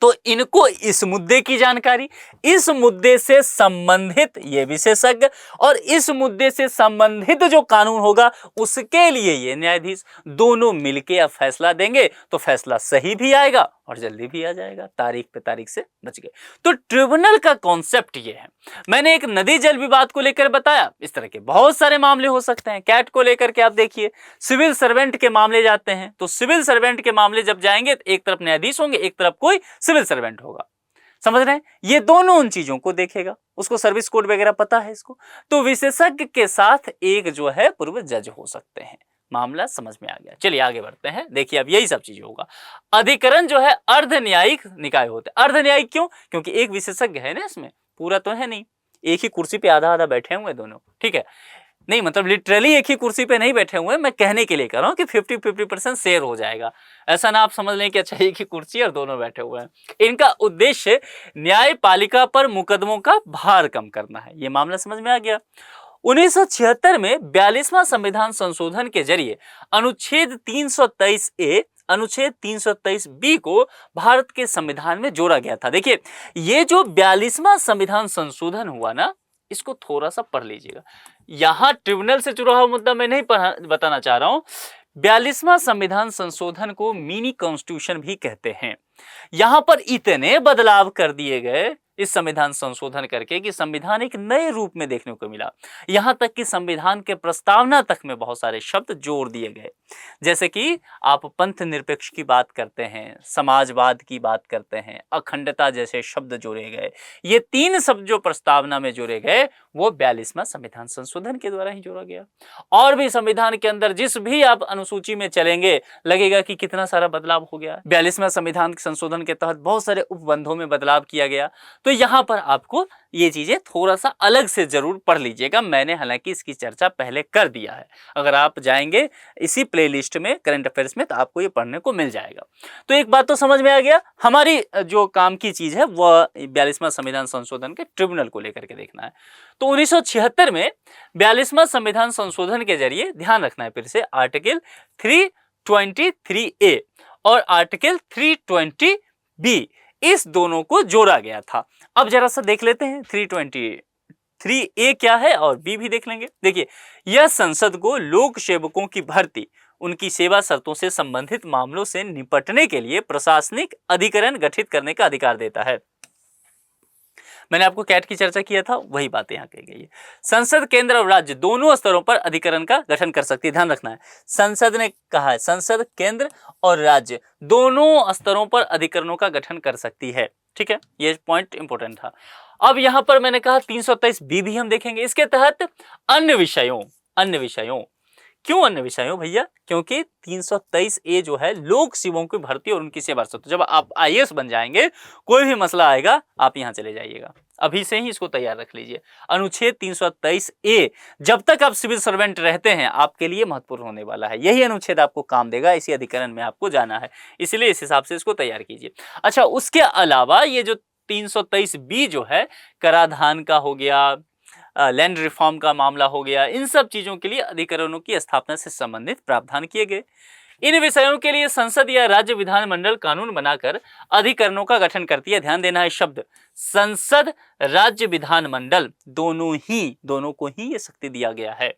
तो इनको इस मुद्दे की जानकारी, इस मुद्दे से संबंधित ये विशेषज्ञ, और इस मुद्दे से संबंधित जो कानून होगा उसके लिए ये न्यायाधीश, दोनों मिलके अब फैसला देंगे तो फैसला सही भी आएगा और जल्दी भी आ जाएगा, तारीख पे तारीख से बच गए। तो ट्रिब्यूनल का कॉन्सेप्ट ये है। मैंने एक नदी जल विवाद को लेकर बताया, इस तरह के बहुत सारे मामले हो सकते हैं। कैट को लेकर के आप देखिए, सिविल सर्वेंट के मामले जाते हैं, तो सिविल सर्वेंट के मामले जब जाएंगे तो एक तरफ न्यायाधीश होंगे, एक तरफ कोई सिविल सर्वेंट होगा। समझ रहे हैं? ये दोनों उन चीजों को देखेगा, उसको सर्विस कोड वगैरह पता है इसको। तो विशेषज्ञ के साथ एक जो है पूर्व जज हो सकते हैं। मामला समझ में आ गया। चलिए आगे बढ़ते हैं। देखिए अब यही सब चीजें होगा। अधिकरण जो है अर्ध न्यायिक निकाय होते हैं। अर्ध न्यायिक क्यों? क्योंकि एक विशेषज्ञ है ना इसमें, पूरा तो है नहीं, एक ही कुर्सी पे आधा आधा बैठे हुए दोनों, ठीक है? नहीं मतलब लिटरली एक ही कुर्सी पे नहीं बैठे हुए, मैं कहने के लिए कह रहा हूँ कि 50-50% शेयर हो जाएगा। ऐसा ना आप समझ लें कि अच्छा एक ही कुर्सी और दोनों बैठे हुए हैं। इनका उद्देश्य न्यायपालिका पर मुकदमों का भार कम करना है। ये मामला समझ में आ गया। 1976 में 42वां संविधान संशोधन के जरिए अनुच्छेद 323A, अनुच्छेद 323B को भारत के संविधान में जोड़ा गया था। देखिए ये जो 42वां संविधान संशोधन हुआ ना, इसको थोड़ा सा पढ़ लीजिएगा। यहां ट्रिब्यूनल से जुड़ा हुआ मुद्दा मैं नहीं बताना चाह रहा हूं। 42वां संविधान संशोधन को मिनी कॉन्स्टिट्यूशन भी कहते हैं। यहां पर इतने बदलाव कर दिए गए इस संविधान संशोधन करके कि संविधान एक नए रूप में देखने को मिला। यहां तक कि संविधान के प्रस्तावना तक में बहुत सारे शब्द जोड़ दिए गए। जैसे कि आप पंथ निरपेक्ष की बात करते हैं, समाजवाद की बात करते हैं, अखंडता जैसे शब्द जोड़े गए। ये 3 शब्द जो प्रस्तावना में जोड़े गए वो 42वां संविधान संशोधन के द्वारा ही जोड़ा गया। और भी संविधान के अंदर जिस भी आप अनुसूची में चलेंगे लगेगा कि कितना सारा बदलाव हो गया। 42वां संविधान संशोधन के तहत बहुत सारे उपबंधों में बदलाव किया गया। तो यहां पर आपको ये चीजें थोड़ा सा अलग से जरूर पढ़ लीजिएगा। मैंने हालांकि इसकी चर्चा पहले कर दिया है, अगर आप जाएंगे इसी प्लेलिस्ट में करंट अफेयर्स में तो आपको ये पढ़ने को मिल जाएगा। तो एक बात तो समझ में आ गया, हमारी जो काम की चीज है वह 42वां संविधान संशोधन के ट्रिब्यूनल को लेकर के देखना है। तो 1976 में 42वां संविधान संशोधन के जरिए, ध्यान रखना है फिर से, आर्टिकल 323A और आर्टिकल 320B इस दोनों को जोड़ा गया था। अब जरा सा देख लेते हैं 323A क्या है और B भी देख लेंगे। देखिए यह संसद को लोक सेवकों की भर्ती, उनकी सेवा शर्तों से संबंधित मामलों से निपटने के लिए प्रशासनिक अधिकरण गठित करने का अधिकार देता है। मैंने आपको कैट की चर्चा किया था, वही बात यहाँ कही गई है। संसद, केंद्र और राज्य दोनों स्तरों पर अधिकरण का गठन कर सकती है। ध्यान रखना है, संसद ने कहा है संसद, केंद्र और राज्य दोनों स्तरों पर अधिकरणों का गठन कर सकती है। ठीक है, ये पॉइंट इंपॉर्टेंट था। अब यहाँ पर मैंने कहा 323B भी हम देखेंगे। इसके तहत अन्य विषयों क्यों अन्य विषयों भैया? क्योंकि 323 ए जो है लोक सेवकों की भर्ती और उनकी सेवा। तो जब आप आईएएस बन जाएंगे, कोई भी मसला आएगा आप यहाँ चले जाइएगा, अभी से ही इसको तैयार रख लीजिए। अनुच्छेद 323 ए जब तक आप सिविल सर्वेंट रहते हैं आपके लिए महत्वपूर्ण होने वाला है। यही अनुच्छेद आपको काम देगा, इसी अधिकरण में आपको जाना है, इसलिए इस हिसाब से इसको तैयार कीजिए। अच्छा, उसके अलावा ये जो 323 बी जो है कराधान का हो गया, लैंड रिफॉर्म का मामला हो गया, इन सब चीजों के लिए अधिकरणों की स्थापना से संबंधित प्रावधान किए गए। इन विषयों के लिए संसद या राज्य विधानमंडल कानून बनाकर अधिकरणों का गठन करती है। ध्यान देना है शब्द संसद, राज्य विधानमंडल दोनों को ही ये शक्ति दिया गया है।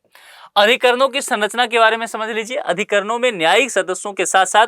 अधिकरणों की संरचना के बारे में समझ लीजिए। अधिकरणों में न्यायिक सदस्यों के साथ साथ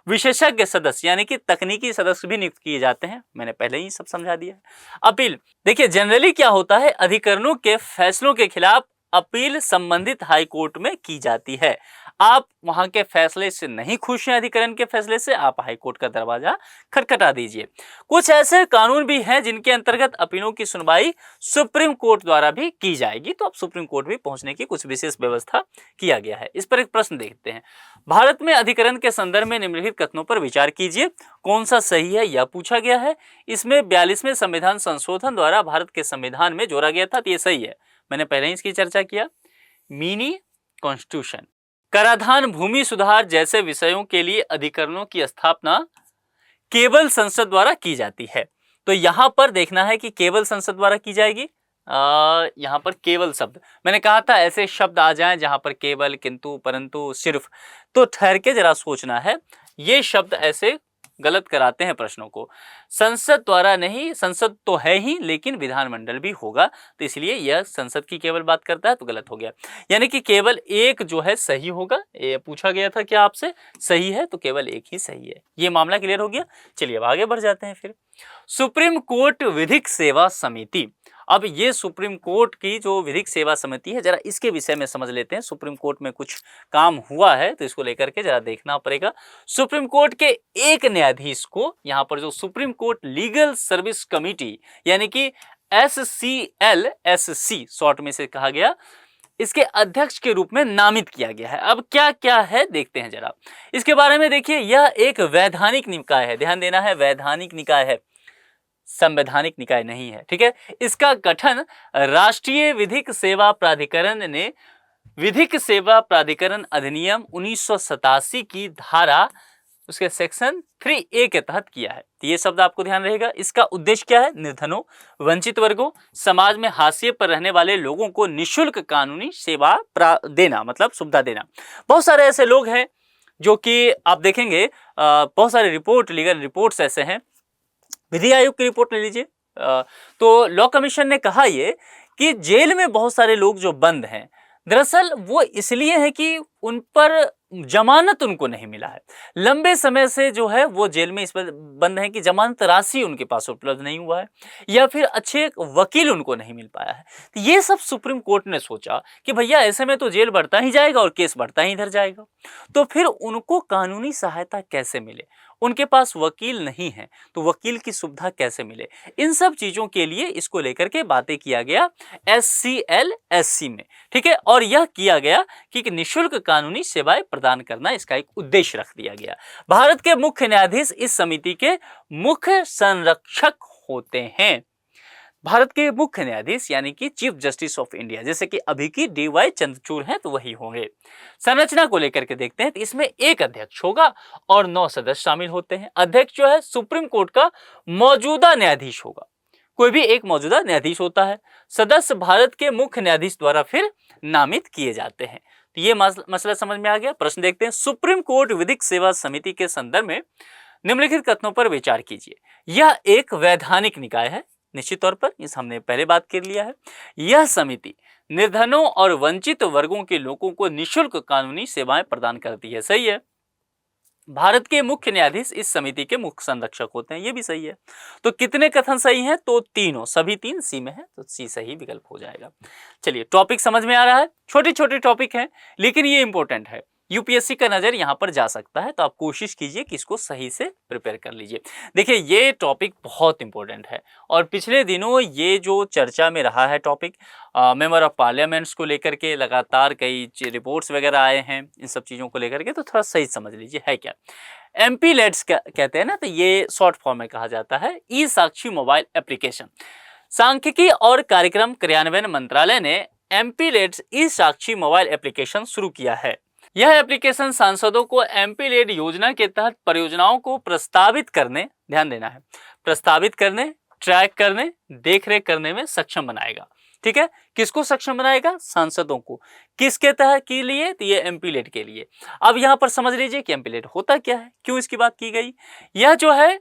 विशेषज्ञ सदस्य यानी कि तकनीकी सदस्य भी नियुक्त किए जाते हैं। मैंने पहले ही सब समझा दिया है। अपील, देखिए जनरली क्या होता है, अधिकरणों के फैसलों के खिलाफ अपील संबंधित हाई कोर्ट में की जाती है। आप वहां के फैसले से नहीं खुश हैं, अधिकरण के फैसले से, आप हाई कोर्ट का दरवाजा खटखटा दीजिए। कुछ ऐसे कानून भी हैं जिनके अंतर्गत अपीलों की सुनवाई सुप्रीम कोर्ट द्वारा भी की जाएगी, तो अब सुप्रीम कोर्ट भी पहुंचने की कुछ विशेष व्यवस्था किया गया है। इस पर एक प्रश्न देखते हैं। भारत में अधिकरण के संदर्भ में निम्नलिखित कथनों पर विचार कीजिए, कौन सा सही है यह पूछा गया है। इसमें 42वें संविधान संशोधन द्वारा भारत के संविधान में जोड़ा गया था, तो ये सही है, मैंने पहले ही इसकी चर्चा किया। मिनी कॉन्स्टिट्यूशन, कराधान, भूमि सुधार जैसे विषयों के लिए अधिकरणों की स्थापना केवल संसद द्वारा की जाती है। तो यहां पर देखना है कि केवल संसद द्वारा की जाएगी। यहां पर केवल शब्द, मैंने कहा था ऐसे शब्द आ जाएं जहां पर केवल, किंतु, परंतु, सिर्फ, तो ठहर के जरा सोचना है। ये शब्द ऐसे गलत कराते हैं प्रश्नों को। संसद द्वारा नहीं, संसद तो है ही लेकिन विधानमंडल भी होगा, तो इसलिए यह संसद की केवल बात करता है, तो गलत हो गया। यानी कि केवल एक जो है सही होगा। ये पूछा गया था कि आपसे सही है, तो केवल एक ही सही है। ये मामला क्लियर हो गया। चलिए अब आगे बढ़ जाते हैं। फिर सुप्रीम कोर्ट विधिक सेवा समिति, अब ये सुप्रीम कोर्ट की जो विधिक सेवा समिति है, जरा इसके विषय में समझ लेते हैं। सुप्रीम कोर्ट में कुछ काम हुआ है तो इसको लेकर के जरा देखना पड़ेगा। सुप्रीम कोर्ट के एक न्यायाधीश को यहाँ पर जो supreme court legal service committee यानी कि SCLSC शॉर्ट में से कहा गया, इसके अध्यक्ष के रूप में नामित किया गया है। अब क्या क्या है देखते हैं जरा इसके बारे में। देखिए, यह एक वैधानिक निकाय है, ध्यान देना है, वैधानिक निकाय है, संवैधानिक निकाय नहीं है, ठीक है। इसका गठन राष्ट्रीय विधिक सेवा प्राधिकरण ने विधिक सेवा प्राधिकरण अधिनियम 1987 की धारा उसके सेक्शन 3A के तहत किया है। तो ये शब्द आपको ध्यान रहेगा। इसका उद्देश्य क्या है? निर्धनों, वंचित वर्गों, समाज में हाशिए पर रहने वाले लोगों को निःशुल्क कानूनी सेवा देना, मतलब सुविधा देना। बहुत सारे ऐसे लोग हैं जो कि आप देखेंगे बहुत सारे लीगल रिपोर्ट्स ऐसे हैं। विधि आयोग की रिपोर्ट ले लीजिए, तो लॉ कमीशन ने कहा ये कि जेल में बहुत सारे लोग जो बंद हैं, दरअसल वो इसलिए है कि उन पर जमानत उनको नहीं मिला है। लंबे समय से जो है वो जेल में इस पर बंद है कि जमानत राशि उनके पास उपलब्ध नहीं हुआ है या फिर अच्छे वकील उनको नहीं मिल पाया है। तो ये सब सुप्रीम कोर्ट ने सोचा कि भैया ऐसे में तो जेल बढ़ता ही जाएगा और केस बढ़ता ही इधर जाएगा, तो फिर उनको कानूनी सहायता कैसे मिले? उनके पास वकील नहीं है, तो वकील की सुविधा कैसे मिले? इन सब चीजों के लिए इसको लेकर के बातें किया गया SCLSC में, ठीक है। और यह किया गया कि निःशुल्क कानूनी सेवाएं प्रदान करना इसका एक उद्देश्य रख दिया गया। भारत के मुख्य न्यायाधीश इस समिति के मुख्य संरक्षक होते हैं। भारत के मुख्य न्यायाधीश यानी कि चीफ जस्टिस ऑफ इंडिया, जैसे कि अभी की DY चंद्रचूड़ हैं, तो वही होंगे। संरचना को लेकर के देखते हैं, तो इसमें एक अध्यक्ष होगा और 9 सदस्य शामिल होते हैं। अध्यक्ष जो है सुप्रीम कोर्ट का मौजूदा न्यायाधीश होगा, कोई भी एक मौजूदा न्यायाधीश होता है। सदस्य भारत के मुख्य न्यायाधीश द्वारा फिर नामित किए जाते हैं। तो ये मसला समझ में आ गया। प्रश्न देखते हैं, सुप्रीम कोर्ट विधिक सेवा समिति के संदर्भ में निम्नलिखित कथनों पर विचार कीजिए। यह एक वैधानिक निकाय है, निश्चित तौर पर, इस हमने पहले बात कर लिया है। यह समिति निर्धनों और वंचित वर्गों के लोगों को निःशुल्क कानूनी सेवाएं प्रदान करती है, सही है। भारत के मुख्य न्यायाधीश इस समिति के मुख्य संरक्षक होते हैं, ये भी सही है। तो कितने कथन सही हैं? तो तीनों, सभी 3 सी में है, तो सी सही विकल्प हो जाएगा। चलिए, टॉपिक समझ में आ रहा है। छोटे छोटे टॉपिक हैं लेकिन ये इंपॉर्टेंट है। यूपीएससी का नज़र यहाँ पर जा सकता है। तो आप कोशिश कीजिए कि इसको सही से प्रिपेयर कर लीजिए। देखिए ये टॉपिक बहुत इंपॉर्टेंट है और पिछले दिनों ये जो चर्चा में रहा है टॉपिक, मेंबर ऑफ पार्लियामेंट्स को लेकर के लगातार कई रिपोर्ट्स वगैरह आए हैं इन सब चीज़ों को लेकर के, तो थोड़ा सही समझ लीजिए है क्या। एमपी लेट्स कहते हैं ना, तो ये शॉर्ट फॉर्म में कहा जाता है ई साक्षी मोबाइल एप्लीकेशन। सांख्यिकी और कार्यक्रम क्रियान्वयन मंत्रालय ने MP let's E Sakshi mobile application शुरू किया है। यह एप्लीकेशन सांसदों को एमपी लेड योजना के तहत परियोजनाओं को प्रस्तावित करने, ध्यान देना है, प्रस्तावित करने, ट्रैक करने, देखरेख करने में सक्षम बनाएगा। ठीक है, किसको सक्षम बनाएगा? सांसदों को। किसके तहत के लिए? तो ये एमपी लेड के लिए। अब यहाँ पर समझ लीजिए कि एमपी लेड होता क्या है, क्यों इसकी बात की गई। यह जो है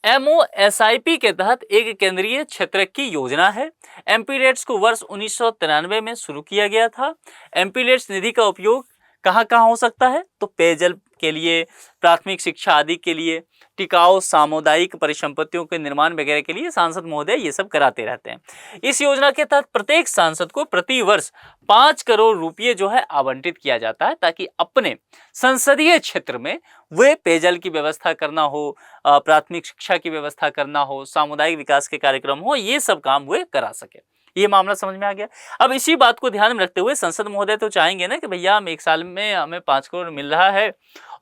MOSIP के तहत एक केंद्रीय क्षेत्र की योजना है। एमपी लेड्स को वर्ष 1993 में शुरू किया गया था। एमपी लेड्स निधि का उपयोग कहाँ कहाँ हो सकता है? तो पेयजल के लिए, प्राथमिक शिक्षा आदि के लिए, टिकाऊ सामुदायिक परिसंपत्तियों के निर्माण वगैरह के लिए सांसद महोदय ये सब कराते रहते हैं। इस योजना के तहत प्रत्येक सांसद को प्रति वर्ष 5 करोड़ रुपये जो है आवंटित किया जाता है, ताकि अपने संसदीय क्षेत्र में वे पेयजल की व्यवस्था करना हो, प्राथमिक शिक्षा की व्यवस्था करना हो, सामुदायिक विकास के कार्यक्रम हो, ये सब काम वे करा सके। ये मामला समझ में आ गया। अब इसी बात को ध्यान में रखते हुए संसद महोदय तो चाहेंगे ना कि भैया हम एक साल में हमें 5 करोड़ मिल रहा है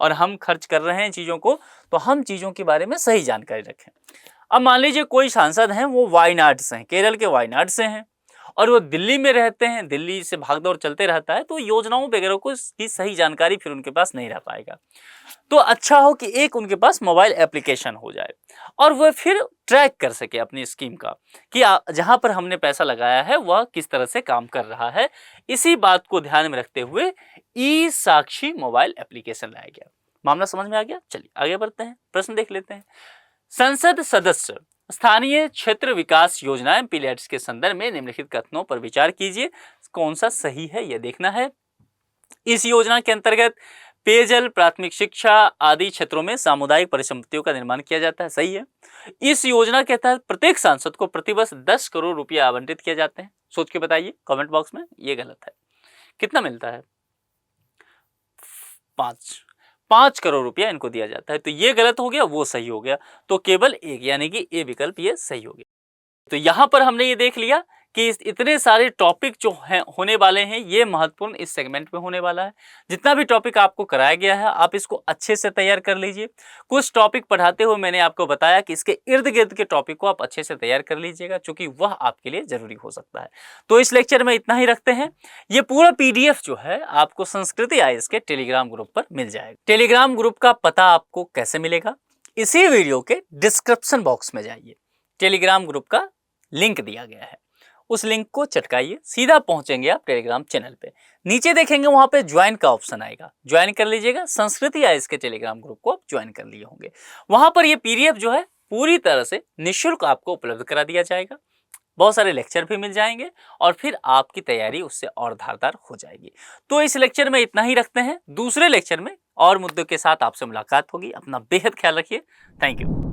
और हम खर्च कर रहे हैं चीज़ों को, तो हम चीज़ों के बारे में सही जानकारी रखें। अब मान लीजिए कोई सांसद हैं, वो वायनाड से हैं, केरल के वायनाड से हैं और वो दिल्ली में रहते हैं, दिल्ली से भागदौड़ चलते रहता है, तो योजनाओं वगैरह को की सही जानकारी फिर उनके पास नहीं रह पाएगा। तो अच्छा हो कि एक उनके पास मोबाइल एप्लीकेशन हो जाए और वह फिर ट्रैक कर सके अपनी स्कीम का कि जहां पर हमने पैसा लगाया है वह किस तरह से काम कर रहा है। इसी बात को ध्यान में रखते हुए ई साक्षी मोबाइल एप्लीकेशन लाया गया। मामला समझ में आ गया। चलिए आगे बढ़ते हैं, प्रश्न देख लेते हैं। संसद सदस्य स्थानीय क्षेत्र विकास योजना एमपी लेट्स के संदर्भ में निम्नलिखित कथनों पर विचार कीजिए, कौन सा सही है यह देखना है। इस योजना के अंतर्गत पेयजल, प्राथमिक शिक्षा आदि क्षेत्रों में सामुदायिक परिसंपत्तियों का निर्माण किया जाता है, सही है। इस योजना के तहत प्रत्येक सांसद को प्रतिवर्ष 10 करोड़ रुपये आवंटित किए जाते हैं। सोच के बताइए कमेंट बॉक्स में, ये गलत है। कितना मिलता है? 5 करोड़ रुपया इनको दिया जाता है। तो ये गलत हो गया, वो सही हो गया। तो केवल एक, यानी कि ए विकल्प ये सही हो गया। तो यहां पर हमने ये देख लिया कि इतने सारे टॉपिक जो हैं होने वाले हैं, ये महत्वपूर्ण इस सेगमेंट में होने वाला है। जितना भी टॉपिक आपको कराया गया है आप इसको अच्छे से तैयार कर लीजिए। कुछ टॉपिक पढ़ाते हुए मैंने आपको बताया कि इसके इर्द गिर्द के टॉपिक को आप अच्छे से तैयार कर लीजिएगा, क्योंकि वह आपके लिए जरूरी हो सकता है। तो इस लेक्चर में इतना ही रखते हैं। ये पूरा PDF जो है आपको संस्कृति IAS के टेलीग्राम ग्रुप पर मिल जाएगा। टेलीग्राम ग्रुप का पता आपको कैसे मिलेगा? इसी वीडियो के डिस्क्रिप्शन बॉक्स में जाइए, टेलीग्राम ग्रुप का लिंक दिया गया है, उस लिंक को चटकाइए, सीधा पहुंचेंगे आप टेलीग्राम चैनल पे। नीचे देखेंगे वहां पे ज्वाइन का ऑप्शन आएगा, ज्वाइन कर लीजिएगा। संस्कृति IAS के टेलीग्राम ग्रुप को आप ज्वाइन कर लिए होंगे। वहां पर ये PDF जो है पूरी तरह से निःशुल्क आपको उपलब्ध करा दिया जाएगा। बहुत सारे लेक्चर भी मिल जाएंगे और फिर आपकी तैयारी उससे और धारदार हो जाएगी। तो इस लेक्चर में इतना ही रखते हैं। दूसरे लेक्चर में और मुद्दों के साथ आपसे मुलाकात होगी। अपना बेहद ख्याल रखिए। Thank you.